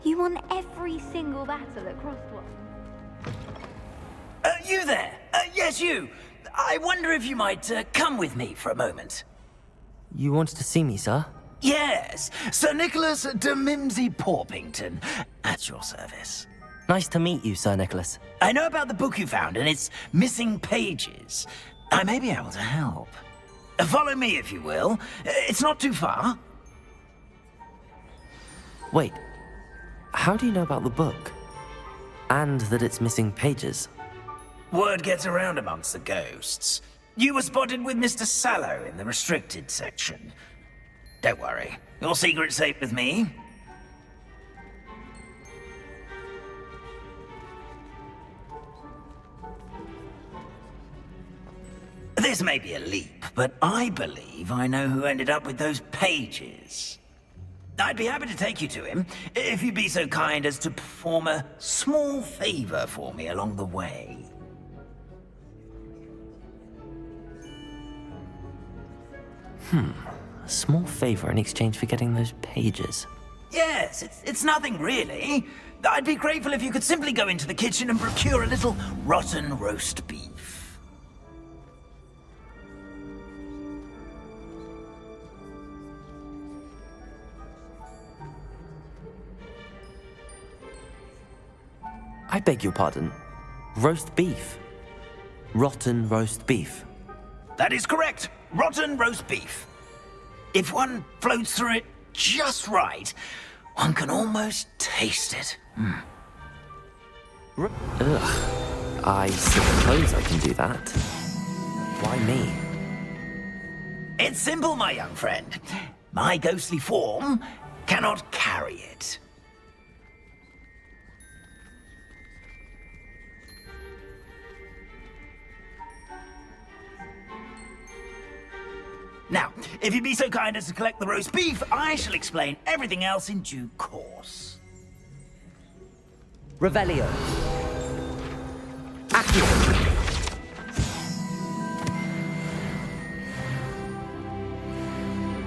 You won every single battle at Crosswalk. You there? Yes, you. I wonder if you might come with me for a moment. You wanted to see me, sir? Yes, Sir Nicholas de Mimsy Porpington, at your service. Nice to meet you, Sir Nicholas. I know about the book you found and its missing pages. I may be able to help. Follow me, if you will. It's not too far. Wait, how do you know about the book? And that it's missing pages? Word gets around amongst the ghosts. You were spotted with Mr. Sallow in the restricted section. Don't worry, your secret's safe with me. This may be a leap, but I believe I know who ended up with those pages. I'd be happy to take you to him, if you'd be so kind as to perform a small favor for me along the way. A small favor in exchange for getting those pages. Yes, it's nothing really. I'd be grateful if you could simply go into the kitchen and procure a little rotten roast beef. I beg your pardon. Roast beef. Rotten roast beef. That is correct. Rotten roast beef. If one floats through it just right, one can almost taste it. Ugh. I suppose I can do that. Why me? It's simple, my young friend. My ghostly form cannot carry it. Now, if you'd be so kind as to collect the roast beef, I shall explain everything else in due course. Revelio. Accio.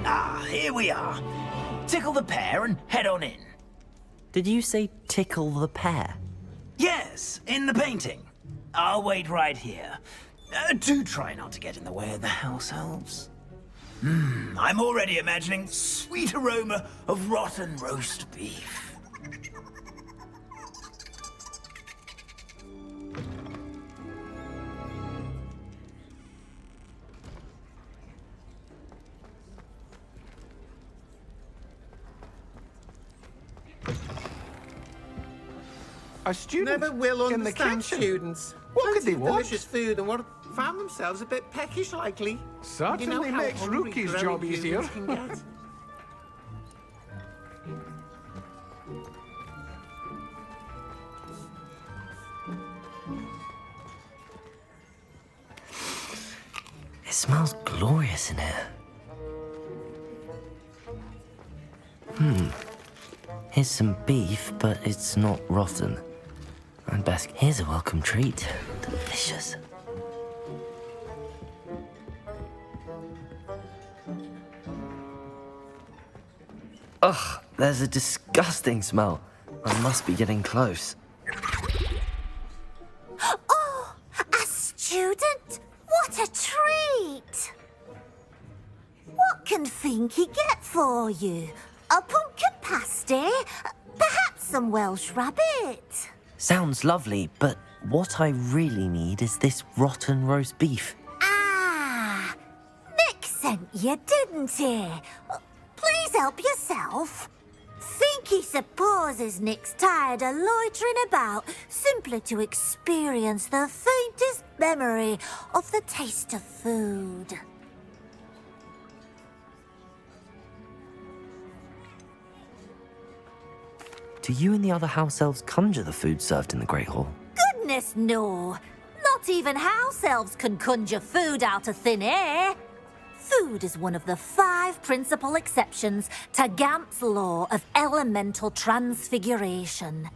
Ah, here we are. Tickle the pear and head on in. Did you say tickle the pear? Yes, in the painting. I'll wait right here. Do try not to get in the way of the house elves. I'm already imagining the sweet aroma of rotten roast beef. A student Never will in the understand kitchen. students. What could they Plenty of want? delicious food and what found themselves a bit peckish likely. Certainly you know how makes hungry Rookie's growing job humans easier. can get. It smells glorious in here. Here's some beef, but it's not rotten. And best, here's a welcome treat. Delicious. Ugh, there's a disgusting smell. I must be getting close. Oh, a student? What a treat! What can Finky get for you? A pumpkin pasty? Perhaps some Welsh rabbit? Sounds lovely, but what I really need is this rotten roast beef. Ah, Nick sent you, didn't he? Please help yourself. Finky supposes Nick's tired of loitering about simply to experience the faintest memory of the taste of food. Do you and the other house elves conjure the food served in the Great Hall? Goodness, no. Not even house elves can conjure food out of thin air. Food is one of the 5 principal exceptions to Gamp's law of elemental transfiguration.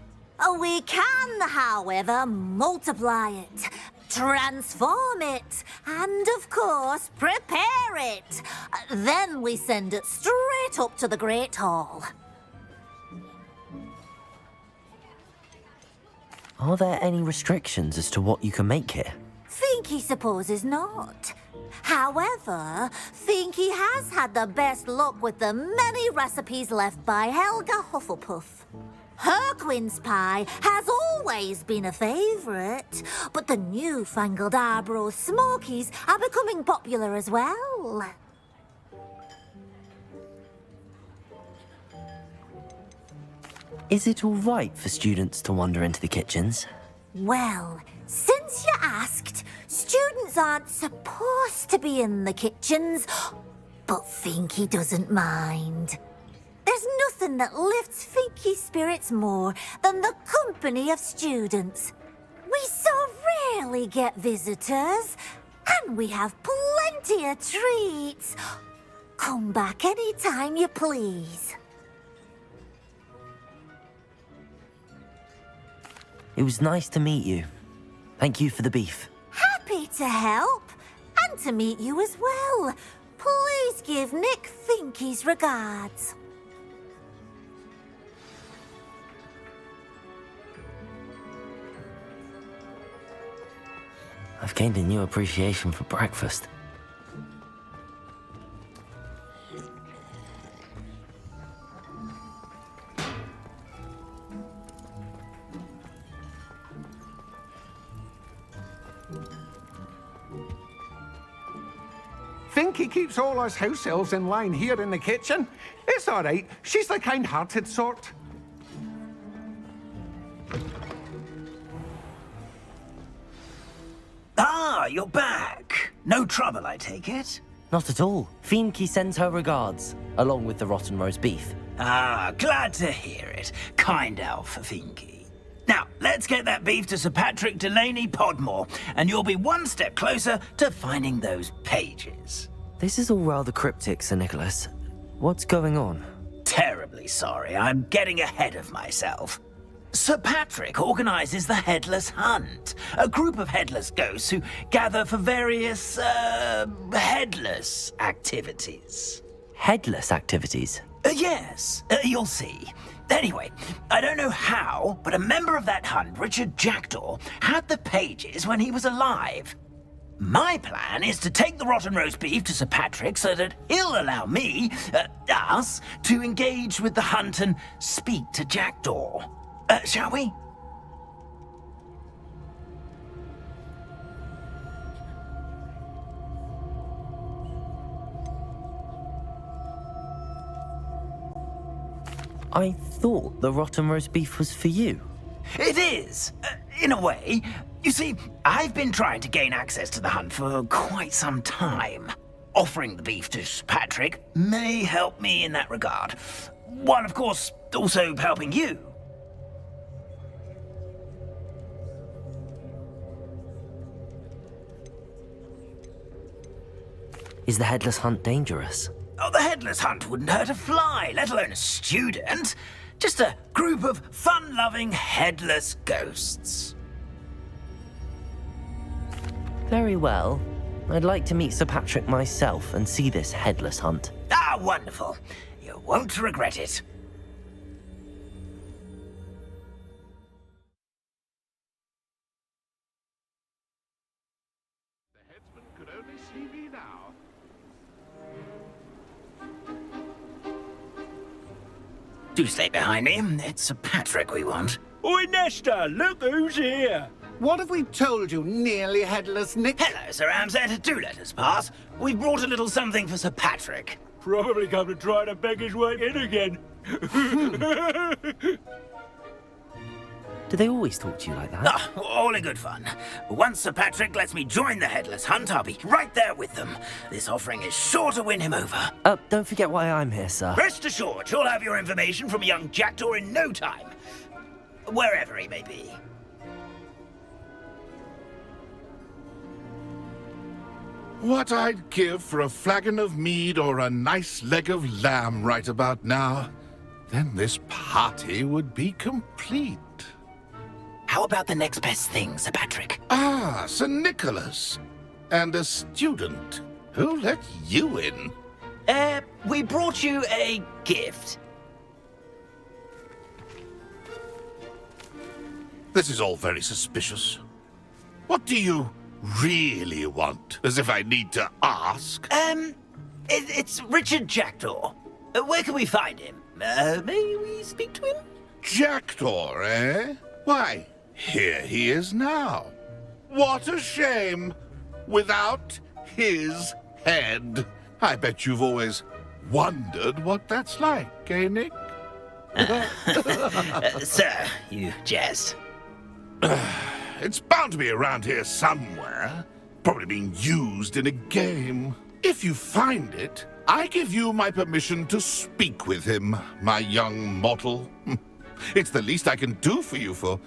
We can, however, multiply it, transform it, and, of course, prepare it. Then we send it straight up to the Great Hall. Are there any restrictions as to what you can make here? For Finky supposes not. However, Finky has had the best luck with the many recipes left by Helga Hufflepuff. Her quince pie has always been a favourite, but the newfangled Arbroath Smokies are becoming popular as well. Is it all right for students to wander into the kitchens? Well, since you asked, students aren't supposed to be in the kitchens, but Finky doesn't mind. There's nothing that lifts Finky's spirits more than the company of students. We so rarely get visitors, and we have plenty of treats. Come back any time you please. It was nice to meet you. Thank you for the beef. Happy to help, and to meet you as well. Please give Nick Finky's regards. I've gained a new appreciation for breakfast. Finky keeps all us house elves in line here in the kitchen. It's all right. She's the kind-hearted sort. Ah, you're back. No trouble, I take it? Not at all. Finky sends her regards, along with the rotten roast beef. Ah, glad to hear it. Kind elf, Finky. Now, let's get that beef to Sir Patrick Delaney Podmore, and you'll be one step closer to finding those pages. This is all rather cryptic, Sir Nicholas. What's going on? Terribly sorry, I'm getting ahead of myself. Sir Patrick organises the Headless Hunt, a group of headless ghosts who gather for various, headless activities. Headless activities? Yes, you'll see. Anyway, I don't know how, but a member of that hunt, Richard Jackdaw, had the pages when he was alive. My plan is to take the rotten roast beef to Sir Patrick so that he'll allow me, us, to engage with the hunt and speak to Jackdaw. Shall we? I thought the rotten roast beef was for you. It is, in a way. You see, I've been trying to gain access to the hunt for quite some time. Offering the beef to Sir Patrick may help me in that regard. While, of course, also helping you. Is the headless hunt dangerous? Oh, the headless hunt wouldn't hurt a fly, let alone a student. Just a group of fun-loving headless ghosts. Very well. I'd like to meet Sir Patrick myself and see this headless hunt. Ah, wonderful. You won't regret it. The headsman could only see me now. Do stay behind me. It's Sir Patrick we want. Oi, Nesta, look who's here. What have we told you, nearly headless Nick? Hello, Sir Ramsay. Do let us pass. We've brought a little something for Sir Patrick. Probably come to try to beg his way in again. Do they always talk to you like that? Ah, all in good fun. Once Sir Patrick lets me join the Headless Hunt, I'll be right there with them. This offering is sure to win him over. Don't forget why I'm here, sir. Rest assured, you'll have your information from young Jackdaw in no time. Wherever he may be. What I'd give for a flagon of mead or a nice leg of lamb right about now. Then this party would be complete. How about the next best thing, Sir Patrick? Ah, Sir Nicholas. And a student. Who let you in? We brought you a gift. This is all very suspicious. What do you really want? As if I need to ask. It's Richard Jackdaw. Where can we find him? May we speak to him? Jackdaw, eh? Why, here he is now. What a shame. Without his head. I bet you've always wondered what that's like, eh, Nick? Sir, you jest. It's bound to be around here somewhere. Probably being used in a game. If you find it, I give you my permission to speak with him, my young mortal. It's the least I can do for you for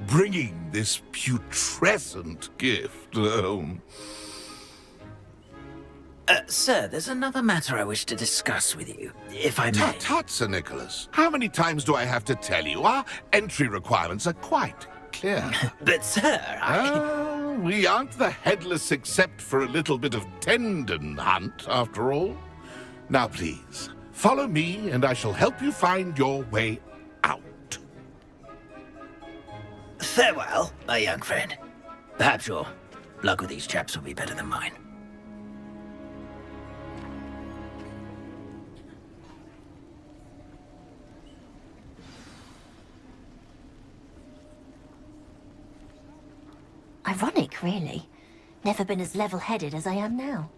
bringing this putrescent gift home. Sir, there's another matter I wish to discuss with you, if I may. Tut, tut, Sir Nicholas. How many times do I have to tell you? Our entry requirements are quite clear. But, sir, we aren't the headless except for a little bit of tendon hunt, after all. Now, please, follow me, and I shall help you find your way out. Farewell, my young friend. Perhaps your luck with these chaps will be better than mine. Ironic, really. Never been as level-headed as I am now.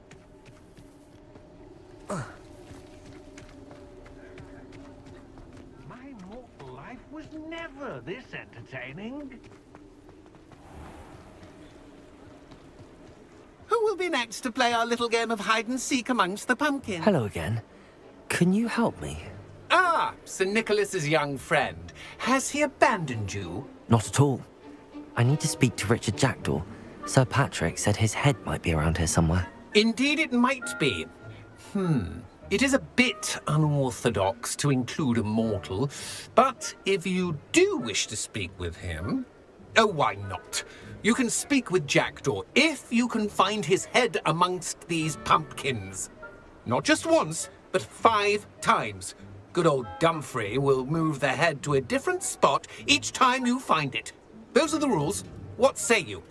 My mortal life was never this entertaining. Who will be next to play our little game of hide-and-seek amongst the pumpkins? Hello again. Can you help me? Ah, Sir Nicholas's young friend. Has he abandoned you? Not at all. I need to speak to Richard Jackdaw. Sir Patrick said his head might be around here somewhere. Indeed it might be. It is a bit unorthodox to include a mortal, but if you do wish to speak with him... Oh, why not? You can speak with Jackdaw if you can find his head amongst these pumpkins. Not just once, but 5 times. Good old Dumfrey will move the head to a different spot each time you find it. Those are the rules. What say you?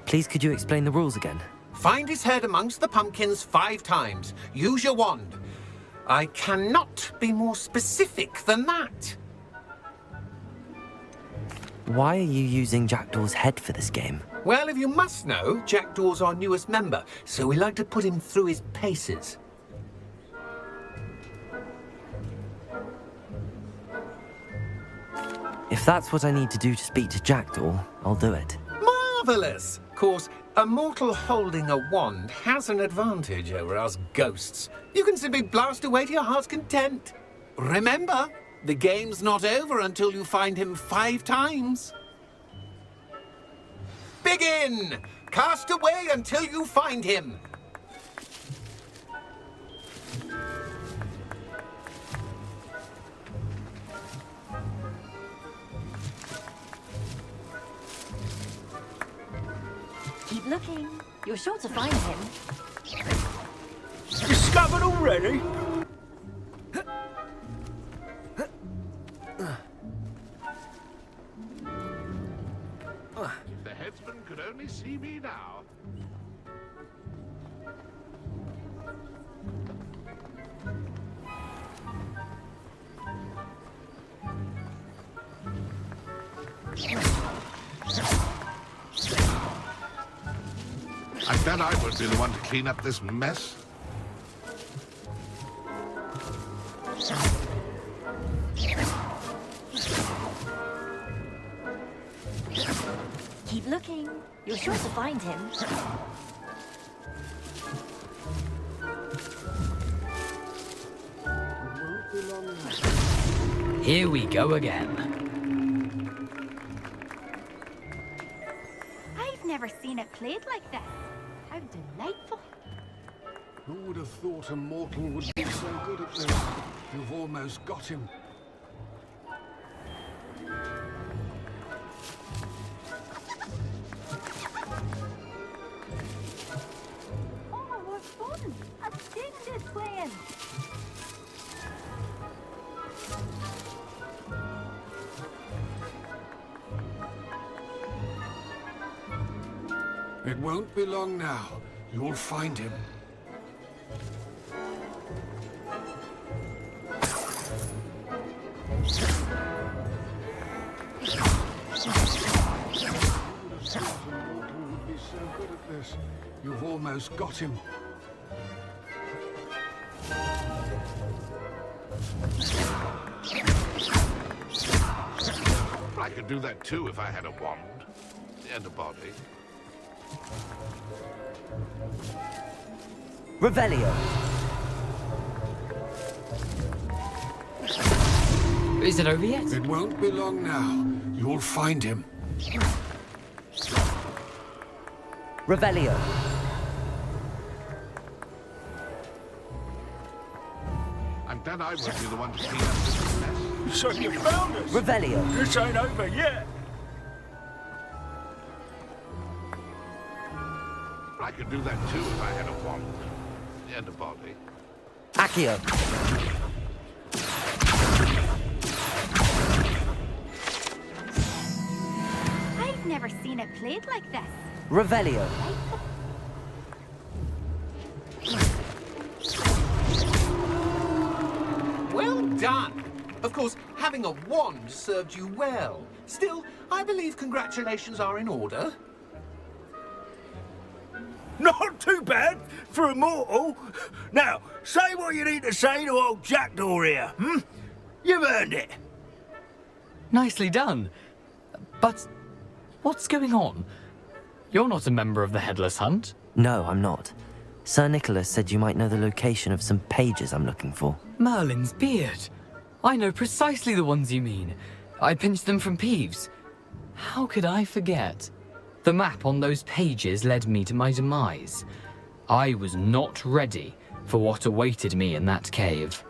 Please, could you explain the rules again? Find his head amongst the pumpkins 5 times. Use your wand. I cannot be more specific than that. Why are you using Jackdaw's head for this game? Well, if you must know, Jackdaw's our newest member, so we like to put him through his paces. If that's what I need to do to speak to Jackdaw, I'll do it. Marvellous! Of course, a mortal holding a wand has an advantage over us ghosts. You can simply blast away to your heart's content. Remember, the game's not over until you find him 5 times. Begin! Cast away until you find him. Keep looking. You're sure to find him. Discovered already? If the headsman could only see me now. I bet I would be the one to clean up this mess. Keep looking. You're sure to find him. Here we go again. I've never seen it played like this. How delightful. Who would have thought a mortal would be so good at this? You've almost got him. Oh, what fun! A sting is playing. It won't be long now. You'll find him. Would be so good at this. You've almost got him. I could do that too if I had a wand and a body. Revelio. Is it over yet? It won't be long now. You'll find him. Revelio. I'm glad I won't be the one to clean up this mess. So you found us! Revelio. This ain't over yet! I could do that too if I had a wand and a body. Accio. I've never seen it played like this. Revelio. Well done! Of course, having a wand served you well. Still, I believe congratulations are in order. Not too bad for a mortal. Now, say what you need to say to old Jackdaw here, hmm? You've earned it. Nicely done. But what's going on? You're not a member of the Headless Hunt. No, I'm not. Sir Nicholas said you might know the location of some pages I'm looking for. Merlin's beard. I know precisely the ones you mean. I pinched them from Peeves. How could I forget? The map on those pages led me to my demise. I was not ready for what awaited me in that cave.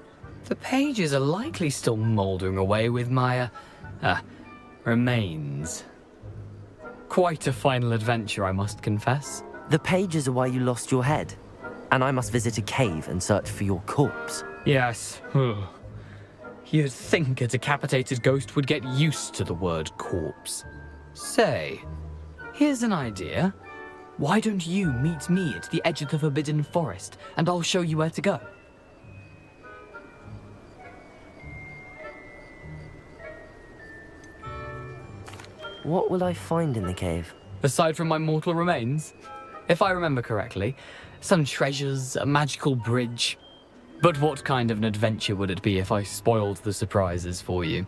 The pages are likely still mouldering away with my, remains. Quite a final adventure, I must confess. The pages are why you lost your head, and I must visit a cave and search for your corpse. Yes. You'd think a decapitated ghost would get used to the word corpse. Say, here's an idea. Why don't you meet me at the edge of the Forbidden Forest, and I'll show you where to go? What will I find in the cave? Aside from my mortal remains? If I remember correctly, some treasures, a magical bridge. But what kind of an adventure would it be if I spoiled the surprises for you?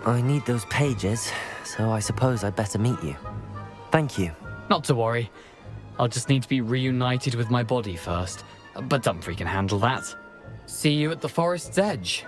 I need those pages, so I suppose I'd better meet you. Thank you. Not to worry. I'll just need to be reunited with my body first. But Dumfries can handle that. See you at the forest's edge.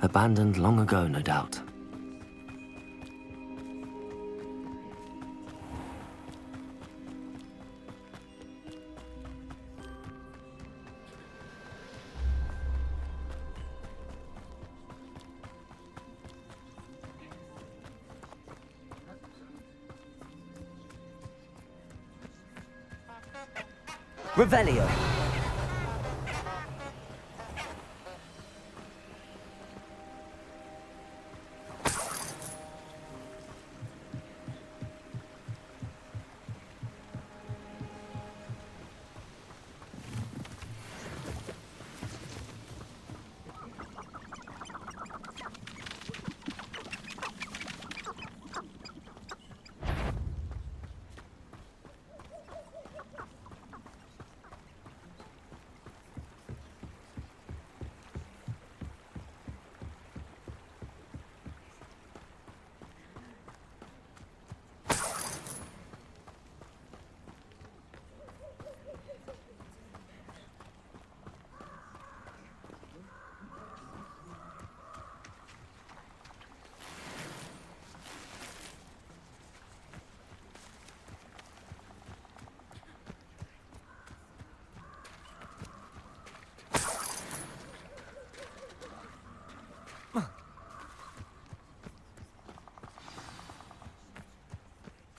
Abandoned long ago, no doubt. Revelio.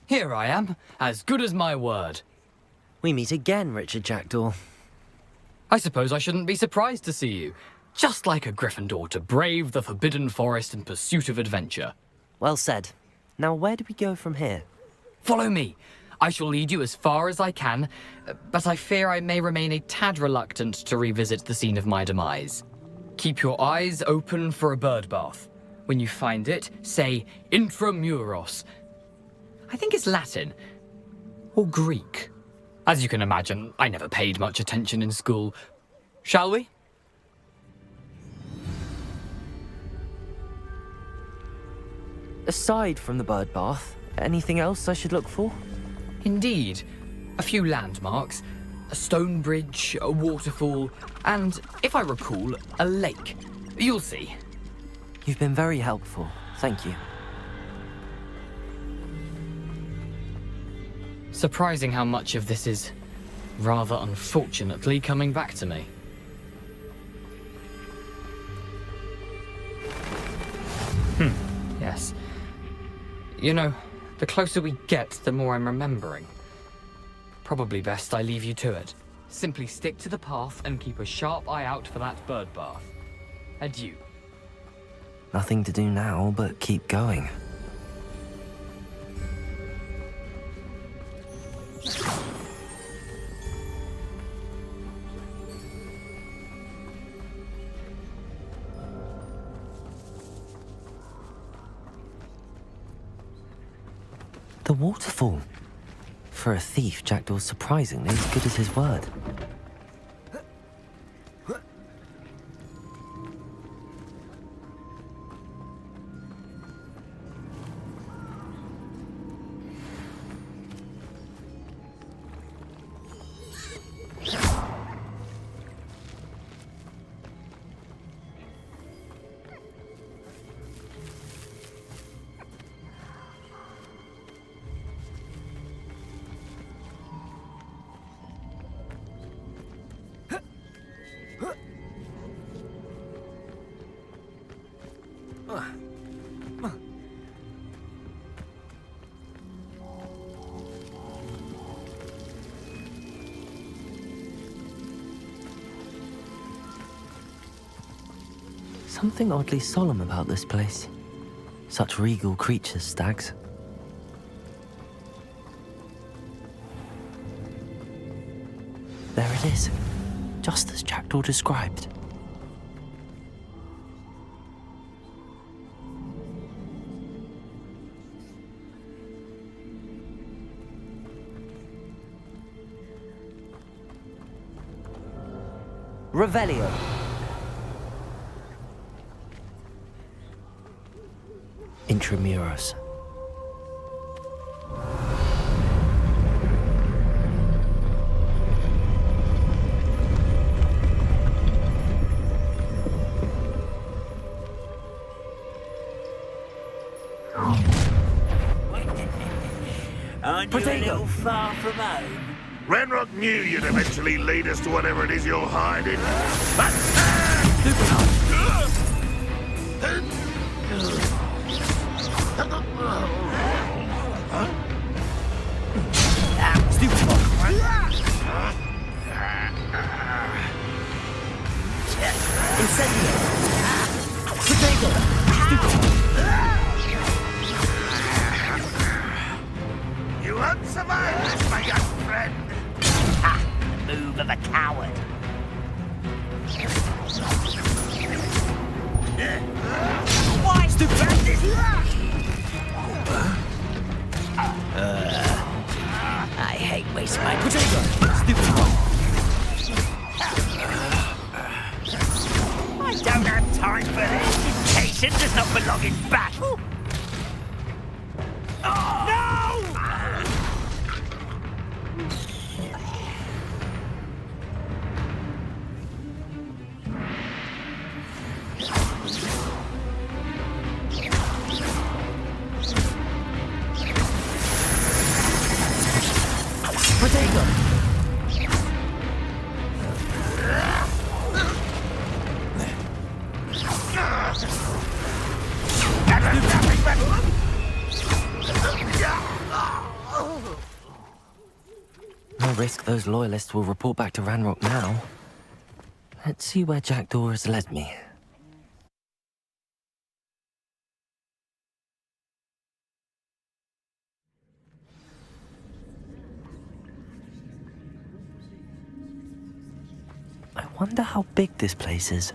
Here I am, as good as my word. We meet again, Richard Jackdaw. I suppose I shouldn't be surprised to see you. Just like a Gryffindor to brave the Forbidden Forest in pursuit of adventure. Well said. Now where do we go from here? Follow me. I shall lead you as far as I can, but I fear I may remain a tad reluctant to revisit the scene of my demise. Keep your eyes open for a bird bath. When you find it, say intramuros. I think it's Latin. Or Greek. As you can imagine, I never paid much attention in school. Shall we? Aside from the bird bath, anything else I should look for? Indeed. A few landmarks, a stone bridge, a waterfall, and, if I recall, a lake. You'll see. You've been very helpful. Thank you. Surprising how much of this is, rather unfortunately, coming back to me. Yes. You know, the closer we get, the more I'm remembering. Probably best I leave you to it. Simply stick to the path and keep a sharp eye out for that bird bath. Adieu. Nothing to do now but keep going. The waterfall. For a thief, Jackdaw's surprisingly as good as his word. Something oddly solemn about this place. Such regal creatures, stags. There it is, just as Jackdaw described. Revelio. Intramuros. you a little far from home? Renrock knew you'd eventually lead us to whatever it is you're hiding. Incendio! Potato! You won't survive this, my young friend. Ha! The move of a coward. Why stupid this? I hate waste my potato. Stupid one. I don't have time for this. Patience does not belong in battle. No! Potato! No risk those loyalists will report back to Ranrock now. Let's see where Jackdaw has led me. I wonder how big this place is.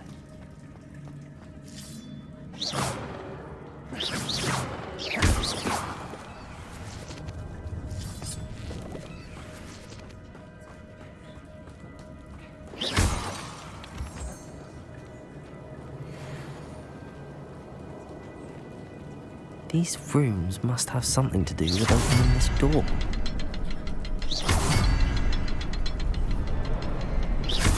These rooms must have something to do with opening this door.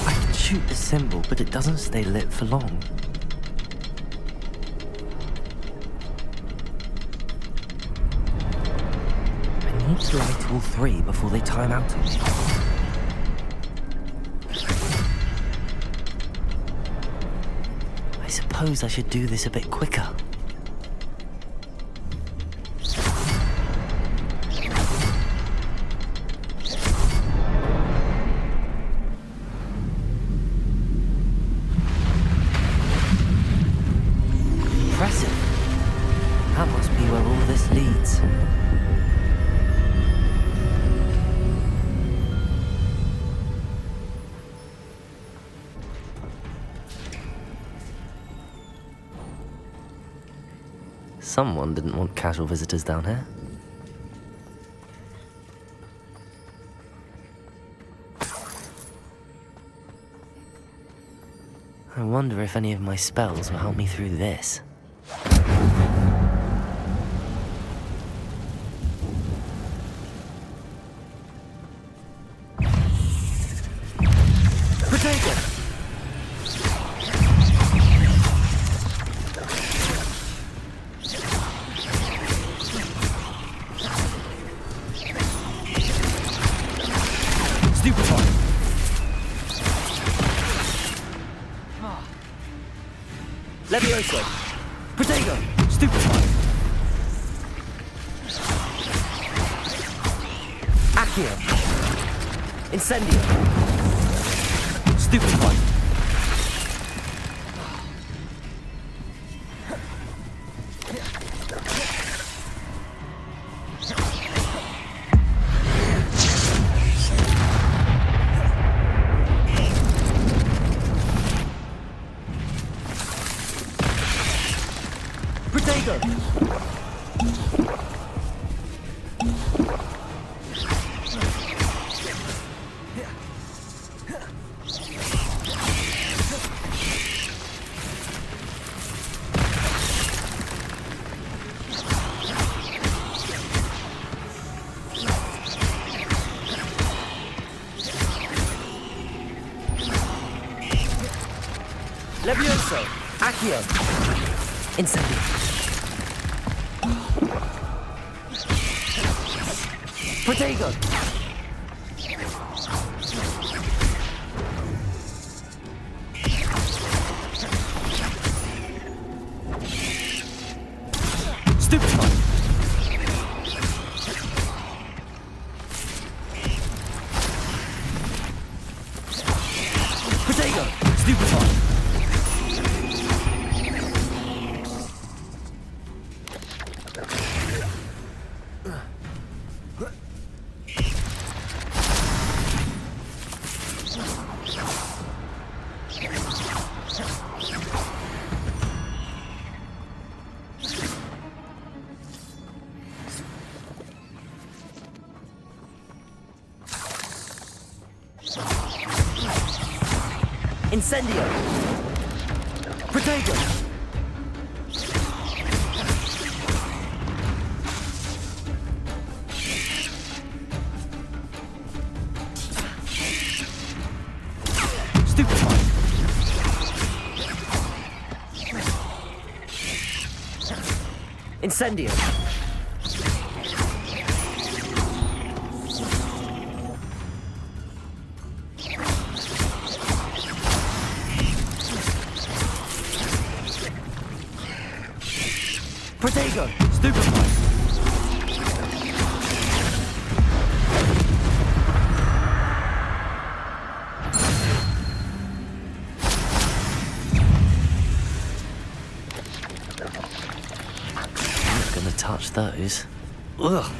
I can shoot the symbol, but it doesn't stay lit for long. I need to light all three before they time out on me. I suppose I should do this a bit quicker. That must be where all this leads. Someone didn't want casual visitors down here. I wonder if any of my spells will help me through this. Levioso! Potato! Stupefy! Accio! Incendio! Stupefy! Levioso! Accio! Incendio! Protego! Stupefy! Protego! Stupefy! Incendio! Protego! Stupefy! Incendio! Protego! Stupefy! I'm not gonna touch those. Ugh!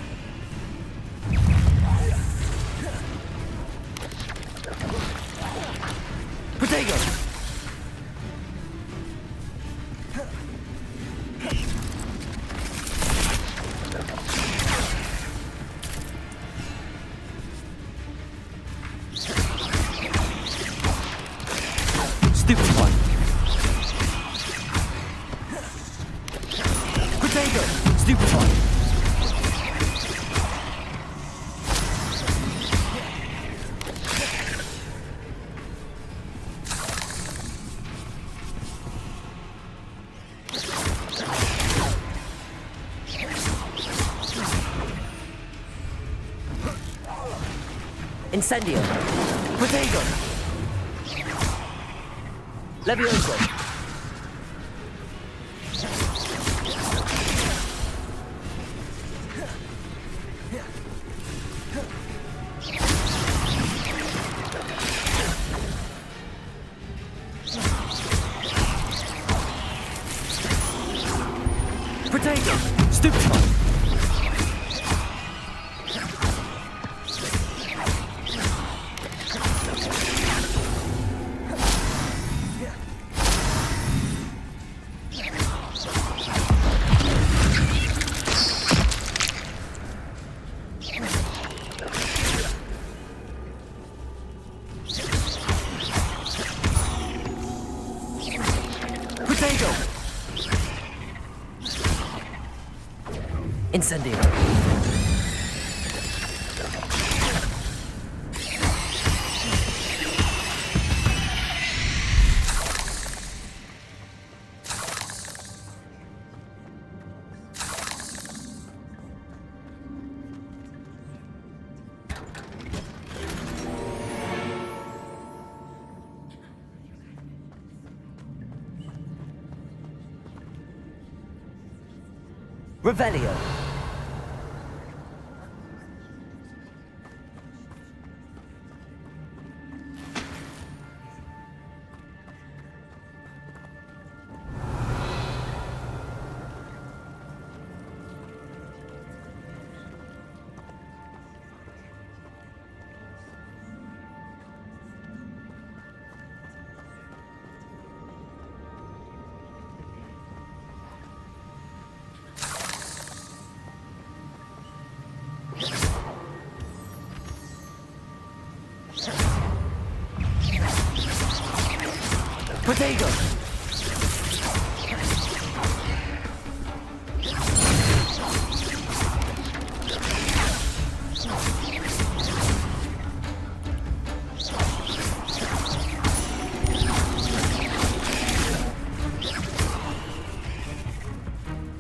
Protego! Stupefy! Protego! Stupefy! Incendio! Protego! Levioso! Protego! Stupefy! Protego! Incendio! Revelio! Protego!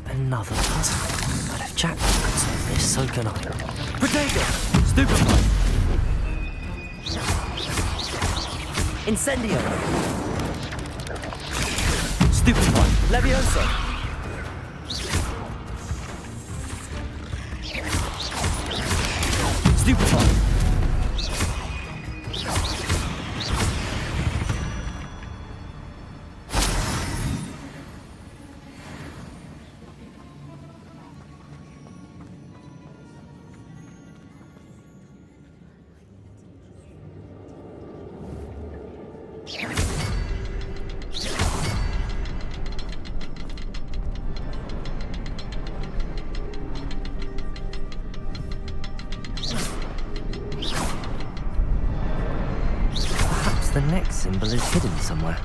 Another puzzle. But if Jack could solve this, so can I. Protego! Stupefy! Incendio! Stupefy! Levioso! Stupefy! Perhaps the next symbol is hidden somewhere.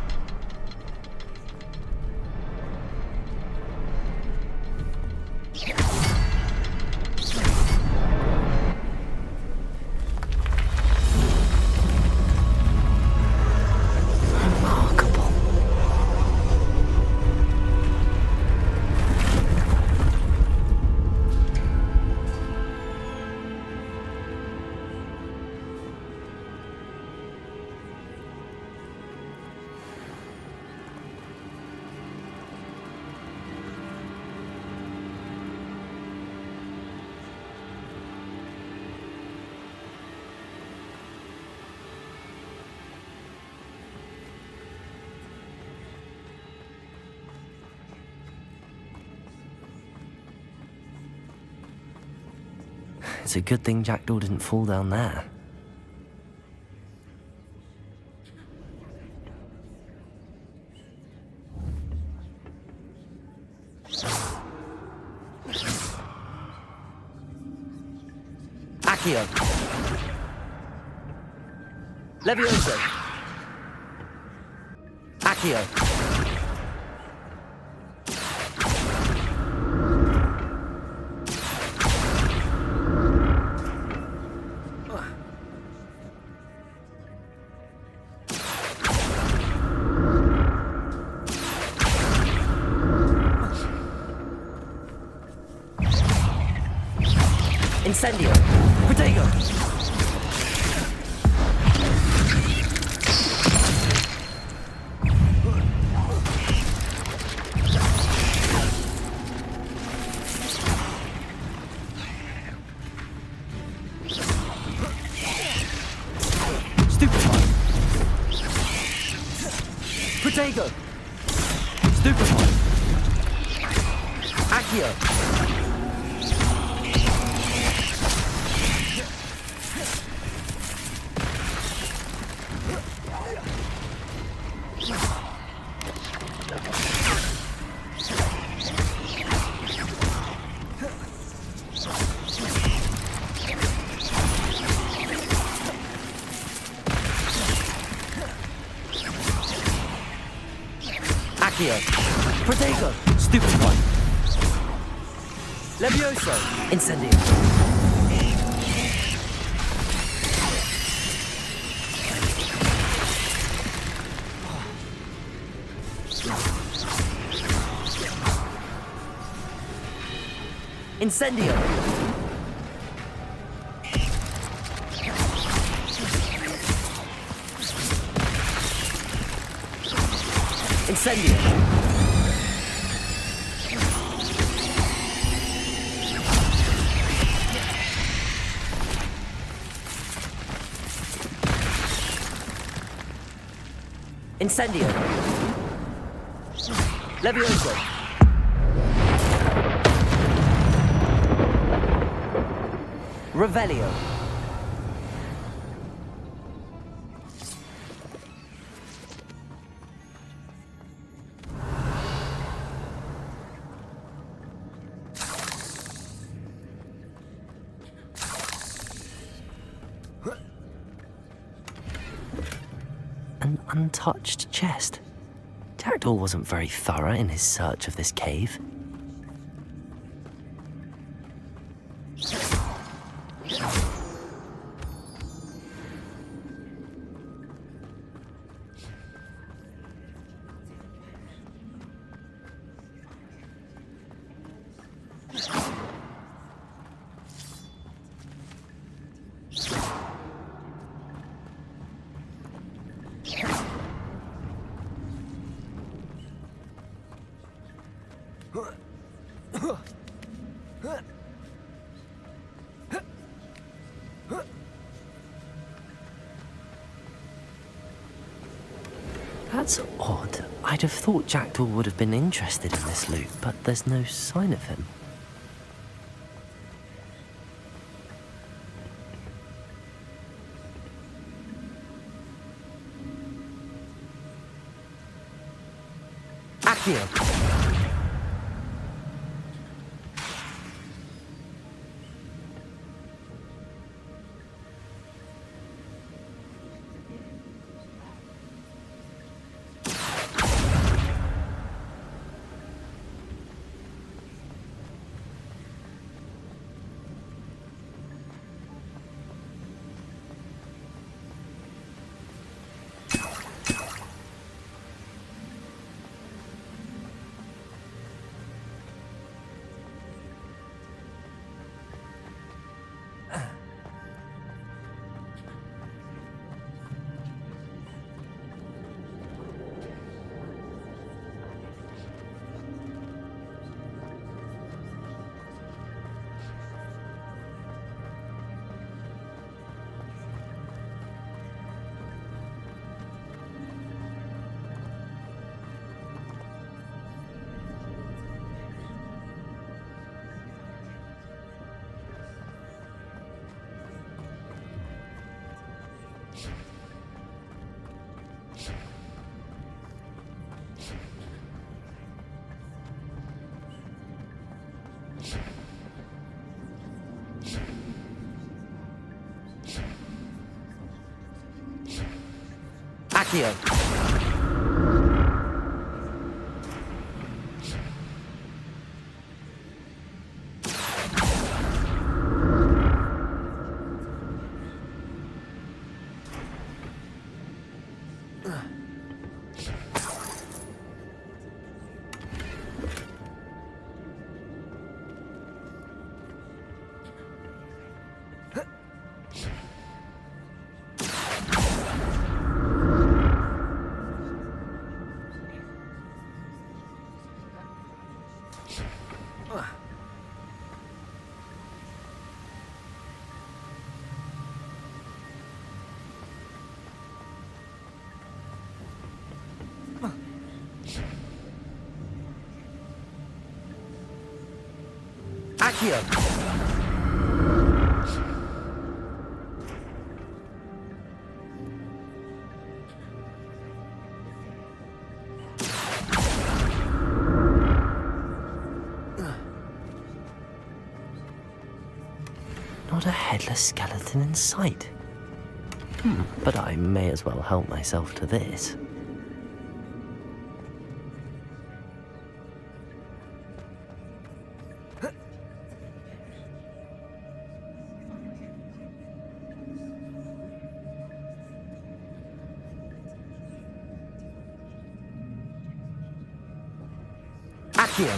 It's a good thing Jackdaw didn't fall down there. Accio! Levioso! Accio! Incendio! Protego! Stupefy! Protego! Stupefy! Accio! Accio! Protego! Stupefy! Levioso! Incendio! Incendio! Incendio! Incendio! Levioso! Revelio! An untouched chest. Jackdaw wasn't very thorough in his search of this cave. That's odd. I'd have thought Jackdaw would have been interested in this loot, but there's no sign of him. Accio! Accio! Accio! Not a headless skeleton in sight. But I may as well help myself to this. Accio!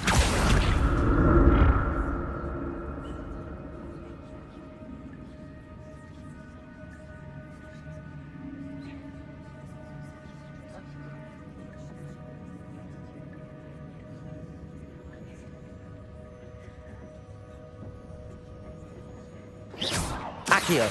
Accio!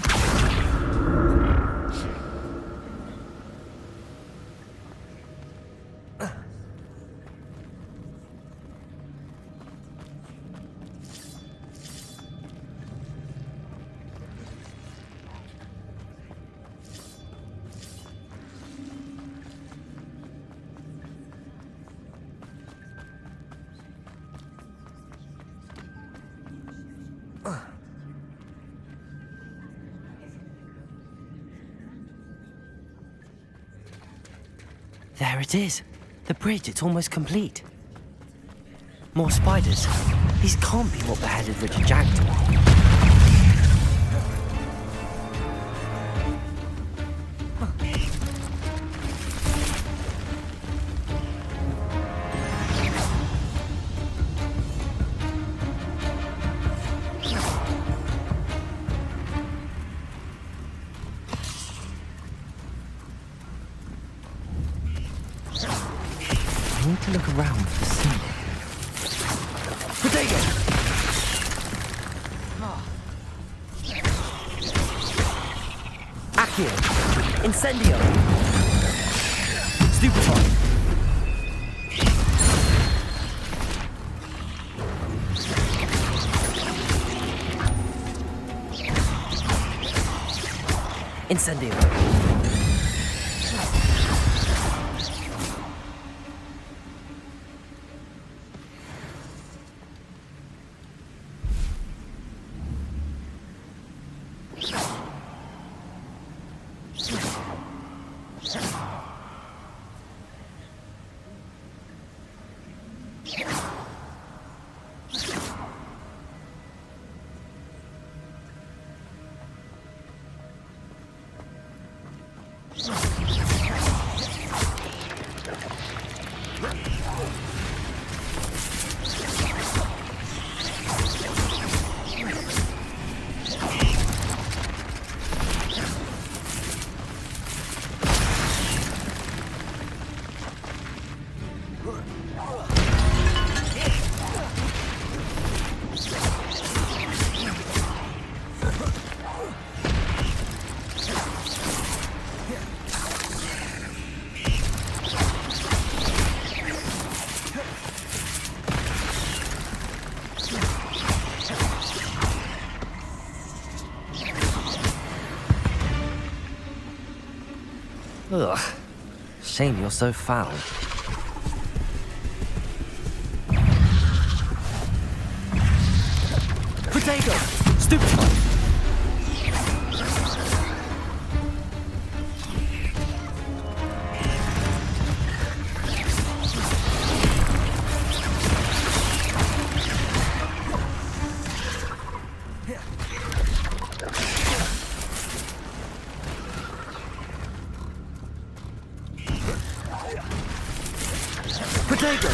There it is. The bridge, it's almost complete. More spiders. These can't be what beheaded Richard Jackdaw. I need to look around for the ceiling. Potato! Accio! Incendio! Stupefy. Incendio. Ugh. Shame you're so foul. Potato! Stupefy! Potato!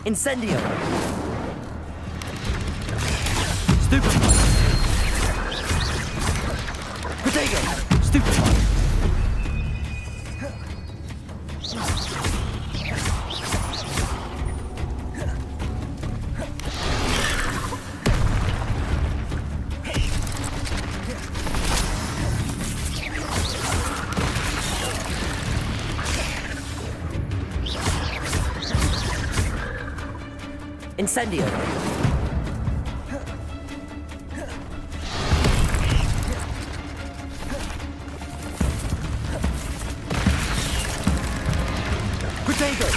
Incendio! Stupefy! Potato! Stupefy! Incendio! Potato!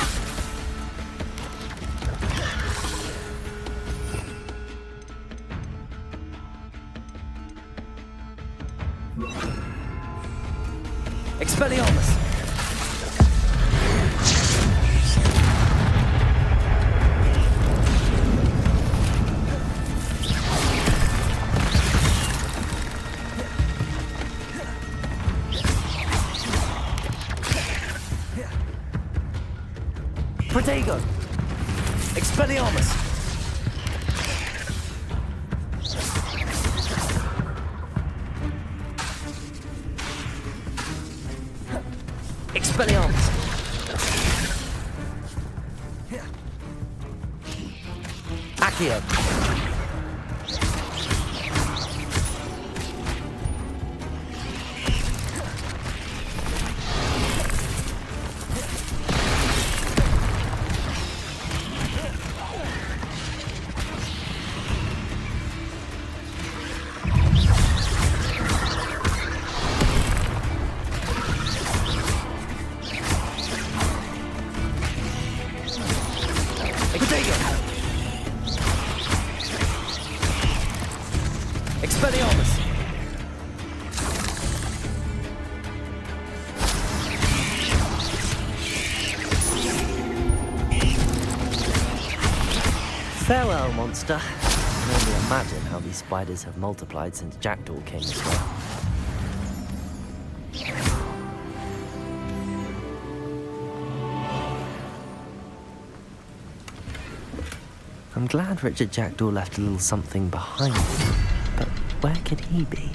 Expelliarmus! Protego! Expelliarmus! Expelliarmus! Accio! Expelliarmus! Farewell, monster. I can only imagine how these spiders have multiplied since Jackdaw came as well. I'm glad Richard Jackdaw left a little something behind him, but where could he be?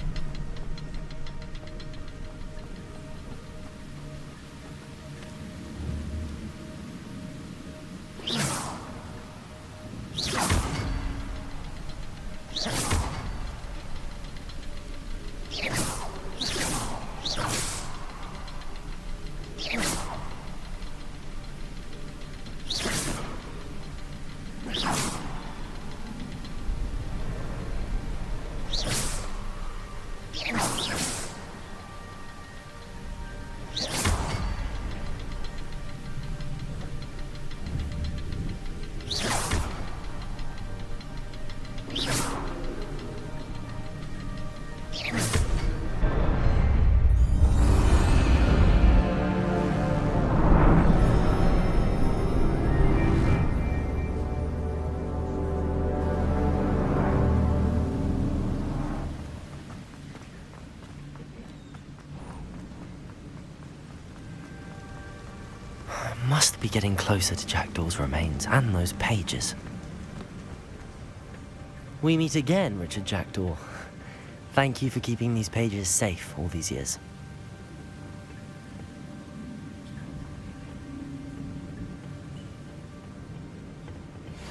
must be getting closer to Jackdaw's remains and those pages. We meet again, Richard Jackdaw. Thank you for keeping these pages safe all these years.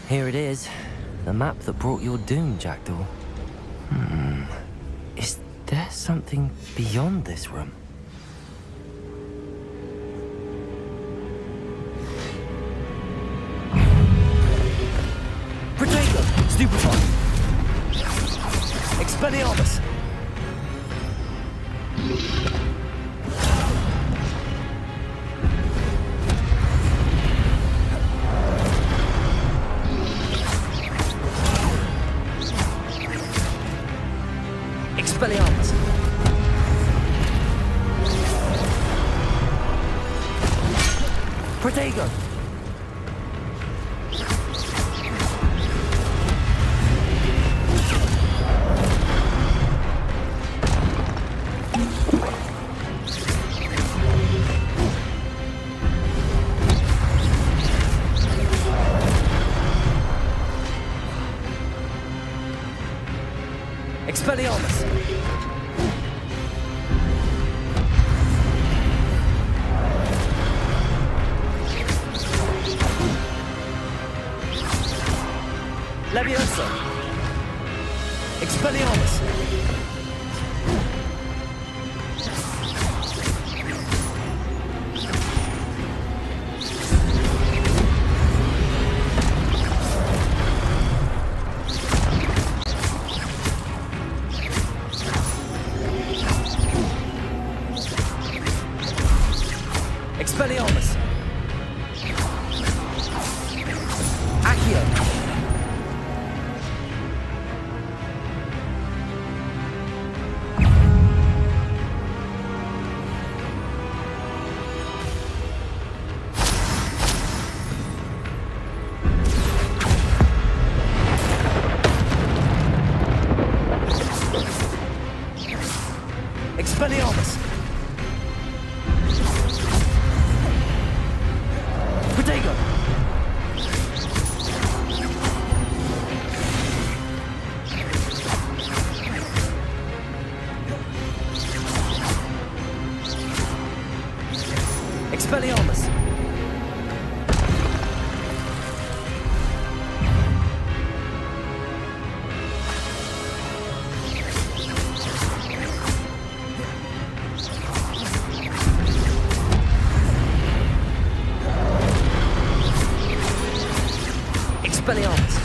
Here it is, the map that brought your doom, Jackdaw. Is there something beyond this room? Protego! Stupefy! Expelliarmus! Expelliarmus! Protego! Expelliarmus! Levioso! Expelliarmus! Expelliarmus! Accio! Expelliarmus! Protego! Expelliarmus! Expelliarmus!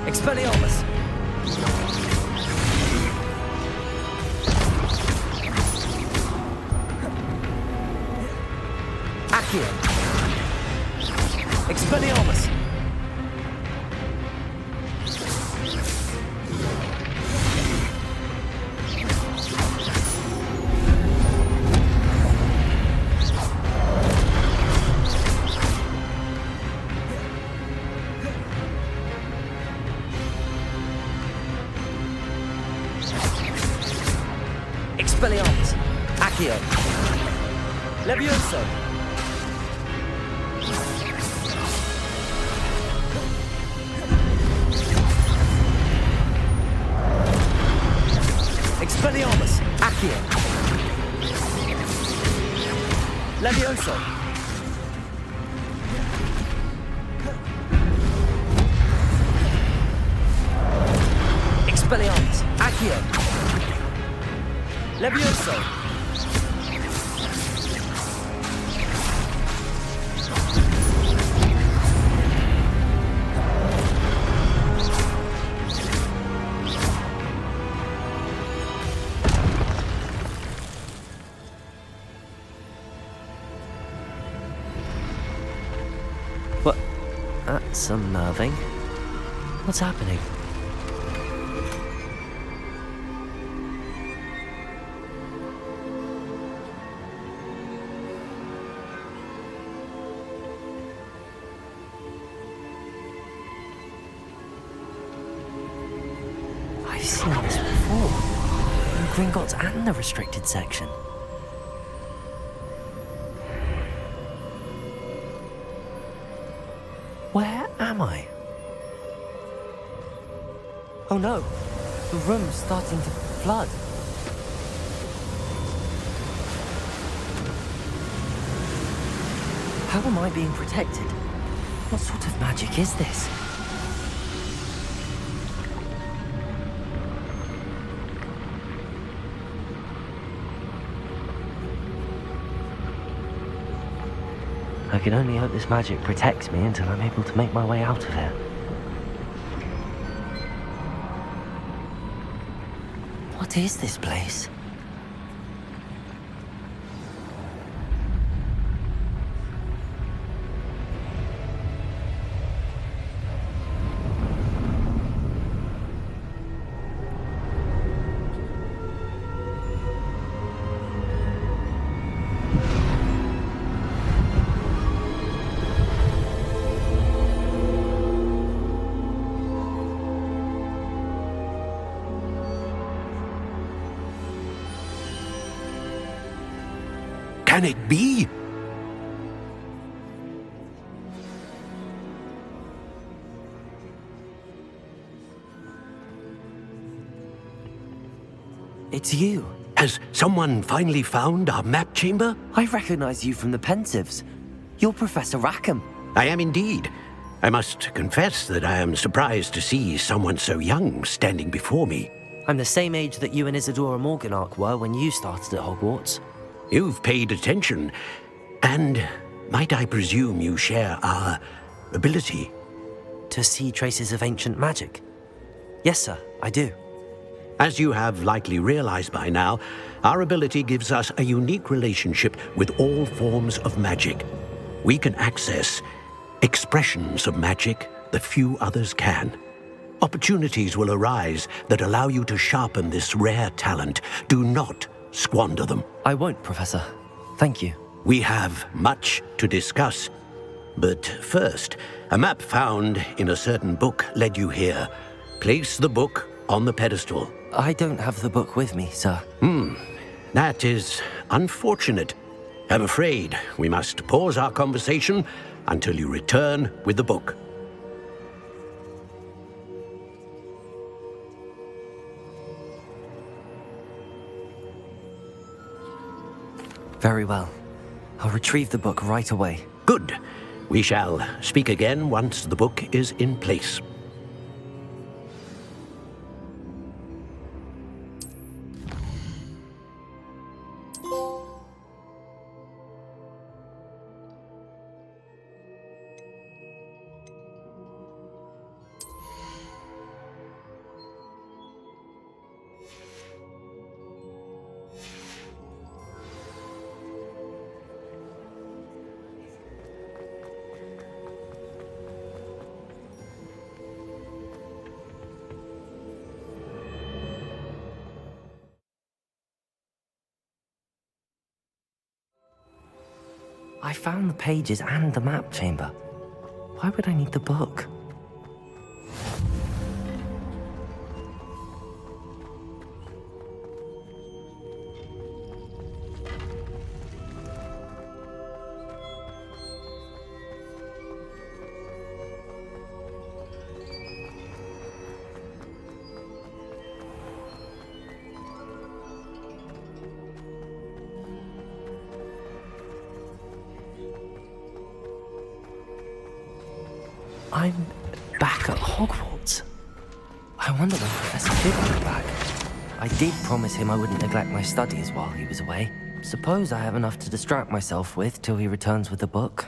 Expelliarmus! Accio! Expelliarmus! Expelliarmus! Accio! Levioso! Expelliarmus! Accio! Levioso! Expelliarmus! Accio! Levioso! What? That's unnerving. What's happening? I've seen this before. In Gringotts and the restricted section. Where am I? Oh no, the room's starting to flood. How am I being protected? What sort of magic is this? I can only hope this magic protects me until I'm able to make my way out of here. What is this place? Can it be? It's you. Has someone finally found our map chamber? I recognize you from the Pensives. You're Professor Rackham. I am indeed. I must confess that I am surprised to see someone so young standing before me. I'm the same age that you and Isadora Morganach were when you started at Hogwarts. You've paid attention. And might I presume you share our ability? To see traces of ancient magic? Yes, sir, I do. As you have likely realized by now, our ability gives us a unique relationship with all forms of magic. We can access expressions of magic that few others can. Opportunities will arise that allow you to sharpen this rare talent. Do not squander them. I won't, Professor. Thank you. We have much to discuss. But first, a map found in a certain book led you here. Place the book on the pedestal. I don't have the book with me, sir. That is unfortunate. I'm afraid we must pause our conversation until you return with the book. Very well. I'll retrieve the book right away. Good. We shall speak again once the book is in place. I found the pages and the map chamber. Why would I need the book? I'm back at Hogwarts. I wonder when Professor Fig will be back. I did promise him I wouldn't neglect my studies while he was away. Suppose I have enough to distract myself with till he returns with the book.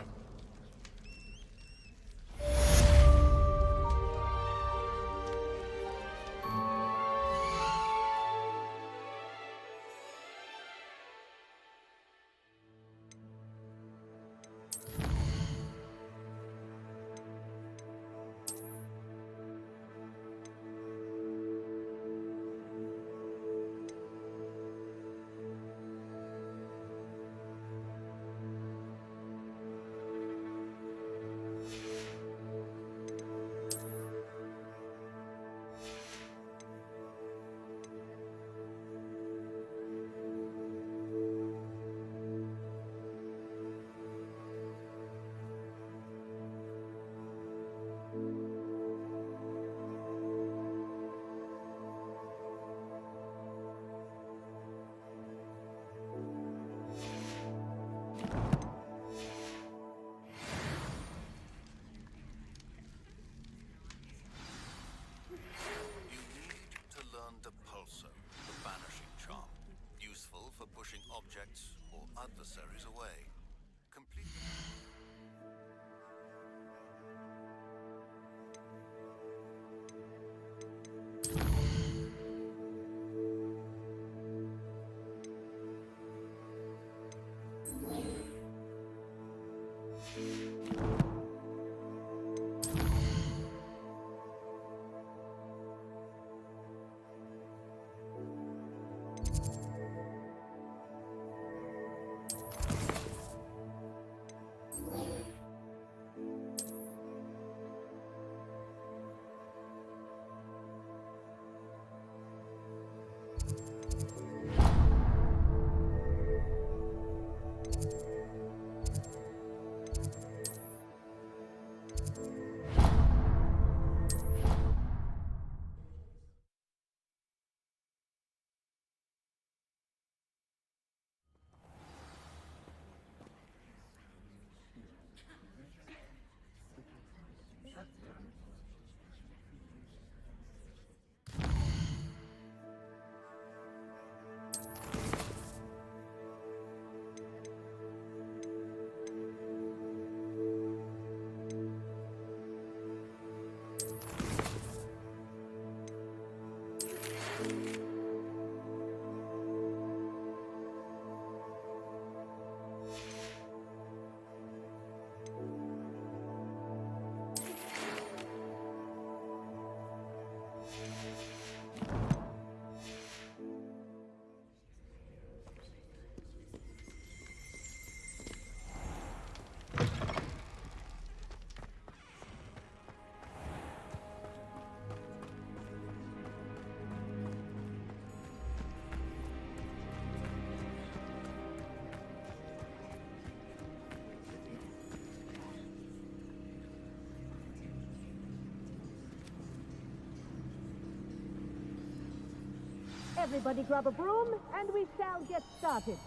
Everybody grab a broom, and we shall get started.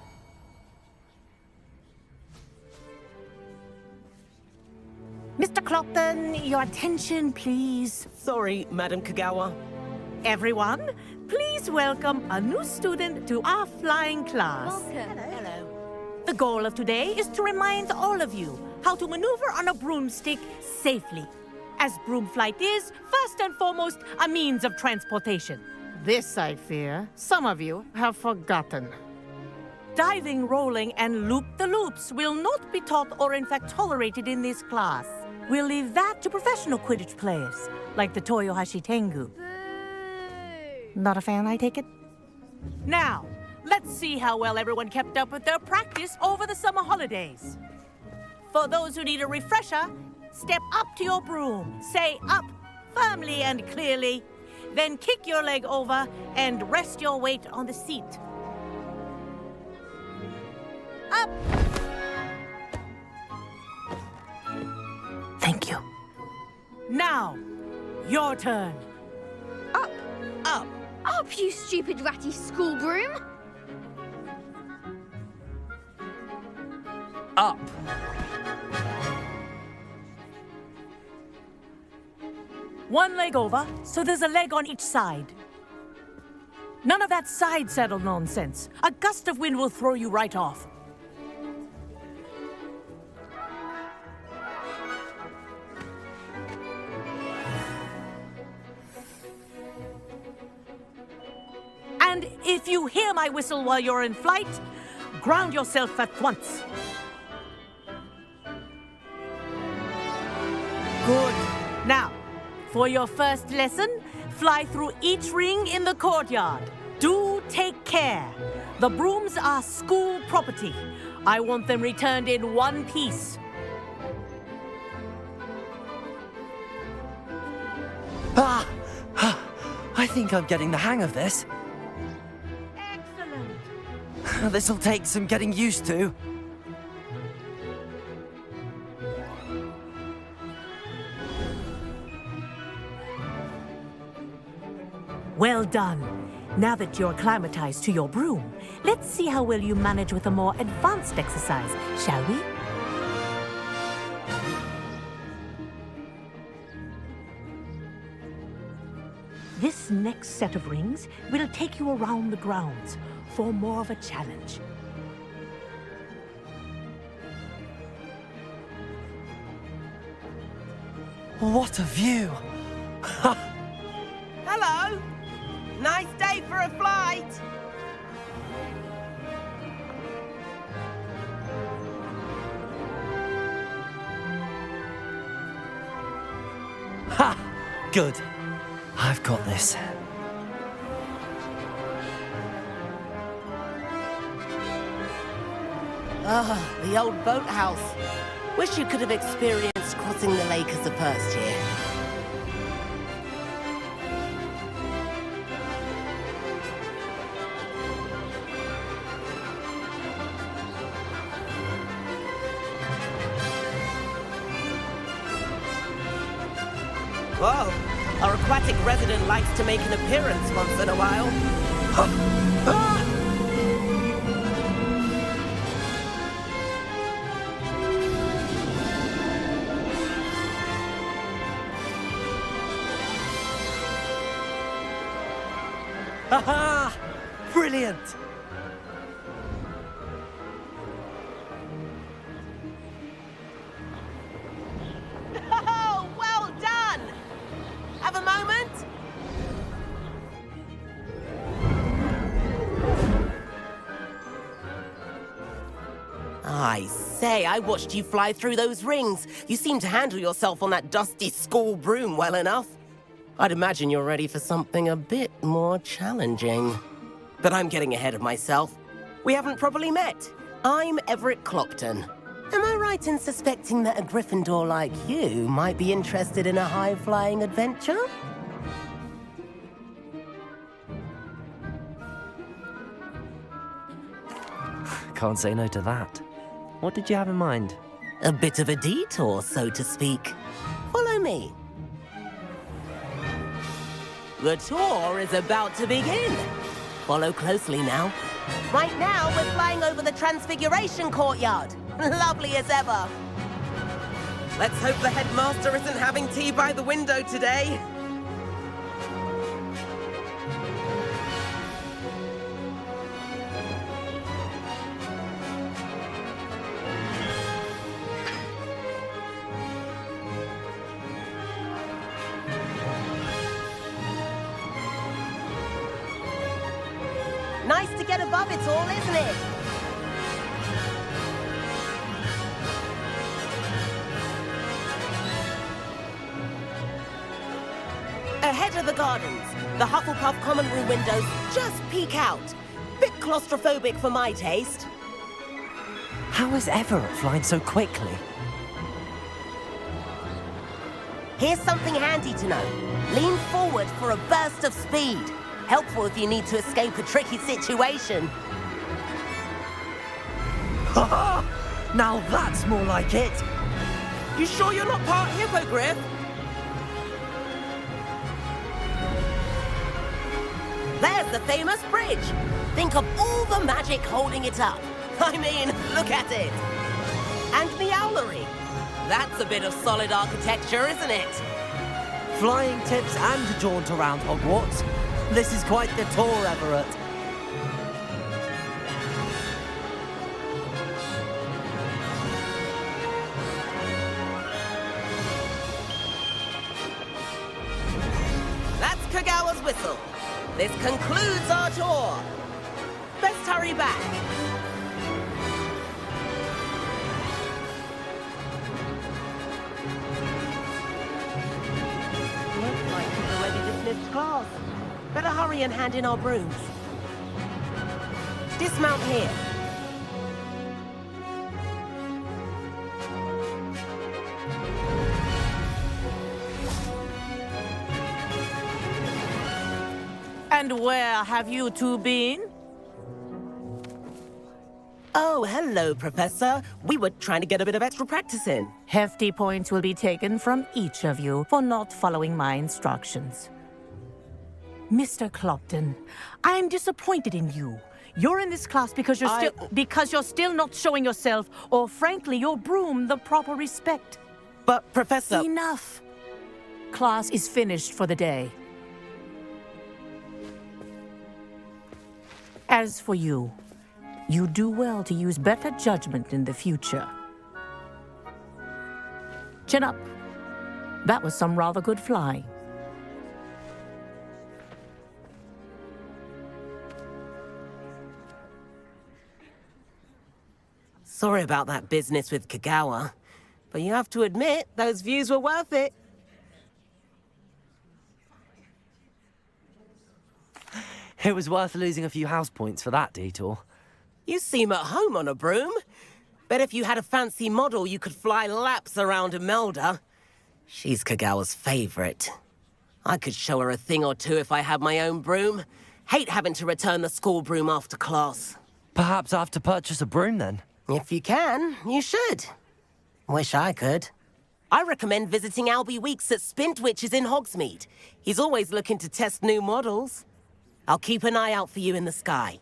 Mr. Clopton, your attention, please. Sorry, Madam Kagawa. Everyone, please welcome a new student to our flying class. Welcome. Hello. The goal of today is to remind all of you how to maneuver on a broomstick safely, as broom flight is, first and foremost, a means of transportation. This, I fear, some of you have forgotten. Diving, rolling, and loop-the-loops will not be taught or in fact tolerated in this class. We'll leave that to professional Quidditch players, like the Toyohashi Tengu. Not a fan, I take it? Now, let's see how well everyone kept up with their practice over the summer holidays. For those who need a refresher, step up to your broom, say up firmly and clearly, then kick your leg over and rest your weight on the seat. Up! Thank you. Now, your turn. Up! Up! Up, you stupid ratty school broom! Up. One leg over, so there's a leg on each side. None of that side saddle nonsense. A gust of wind will throw you right off. And if you hear my whistle while you're in flight, ground yourself at once. Good. Now, for your first lesson, fly through each ring in the courtyard. Do take care. The brooms are school property. I want them returned in one piece. I think I'm getting the hang of this. Excellent. This'll take some getting used to. Well done. Now that you're acclimatized to your broom, let's see how well you manage with a more advanced exercise, shall we? This next set of rings will take you around the grounds for more of a challenge. What a view! Hello! Nice day for a flight! Ha! Good. I've got this. Ah, the old boathouse. Wish you could have experienced crossing the lake as a first year. Whoa, our aquatic resident likes to make an appearance once in a while. Ha-ha! Brilliant! Oh, well done! Have a moment? I say, I watched you fly through those rings. You seem to handle yourself on that dusty school broom well enough. I'd imagine you're ready for something a bit more challenging. But I'm getting ahead of myself. We haven't properly met. I'm Everett Clopton. Am I right in suspecting that a Gryffindor like you might be interested in a high-flying adventure? Can't say no to that. What did you have in mind? A bit of a detour, so to speak. Follow me. The tour is about to begin. Follow closely now. Right now, we're flying over the Transfiguration Courtyard. Lovely as ever. Let's hope the headmaster isn't having tea by the window today. Nice to get above it all, isn't it? Ahead of the gardens, the Hufflepuff common room windows just peek out. Bit claustrophobic for my taste. How is Everett flying so quickly? Here's something handy to know. Lean forward for a burst of speed. Helpful if you need to escape a tricky situation. Ha! Now that's more like it. You sure you're not part hippogriff? There's the famous bridge. Think of all the magic holding it up. I mean, look at it. And the owlery. That's a bit of solid architecture, isn't it? Flying tips and a jaunt around Hogwarts. This is quite the tour, Everett. That's Kagawa's whistle. This concludes our tour. Best hurry back. Looks like we've already dismissed class. Better hurry and hand in our brooms. Dismount here. And where have you two been? Oh, hello, Professor. We were trying to get a bit of extra practice in. Hefty points will be taken from each of you for not following my instructions. Mr. Clopton, I am disappointed in you. You're in this class because you're still not showing yourself, or frankly, your broom the proper respect. But, Professor... Enough. Class is finished for the day. As for you, you do well to use better judgment in the future. Chin up. That was some rather good flying. Sorry about that business with Kagawa, but you have to admit, those views were worth it. It was worth losing a few house points for that detour. You seem at home on a broom. Bet if you had a fancy model, you could fly laps around Imelda. She's Kagawa's favorite. I could show her a thing or two if I had my own broom. Hate having to return the school broom after class. Perhaps I have to purchase a broom then. If you can, you should. Wish I could. I recommend visiting Albie Weeks at Spintwitches in Hogsmeade. He's always looking to test new models. I'll keep an eye out for you in the sky.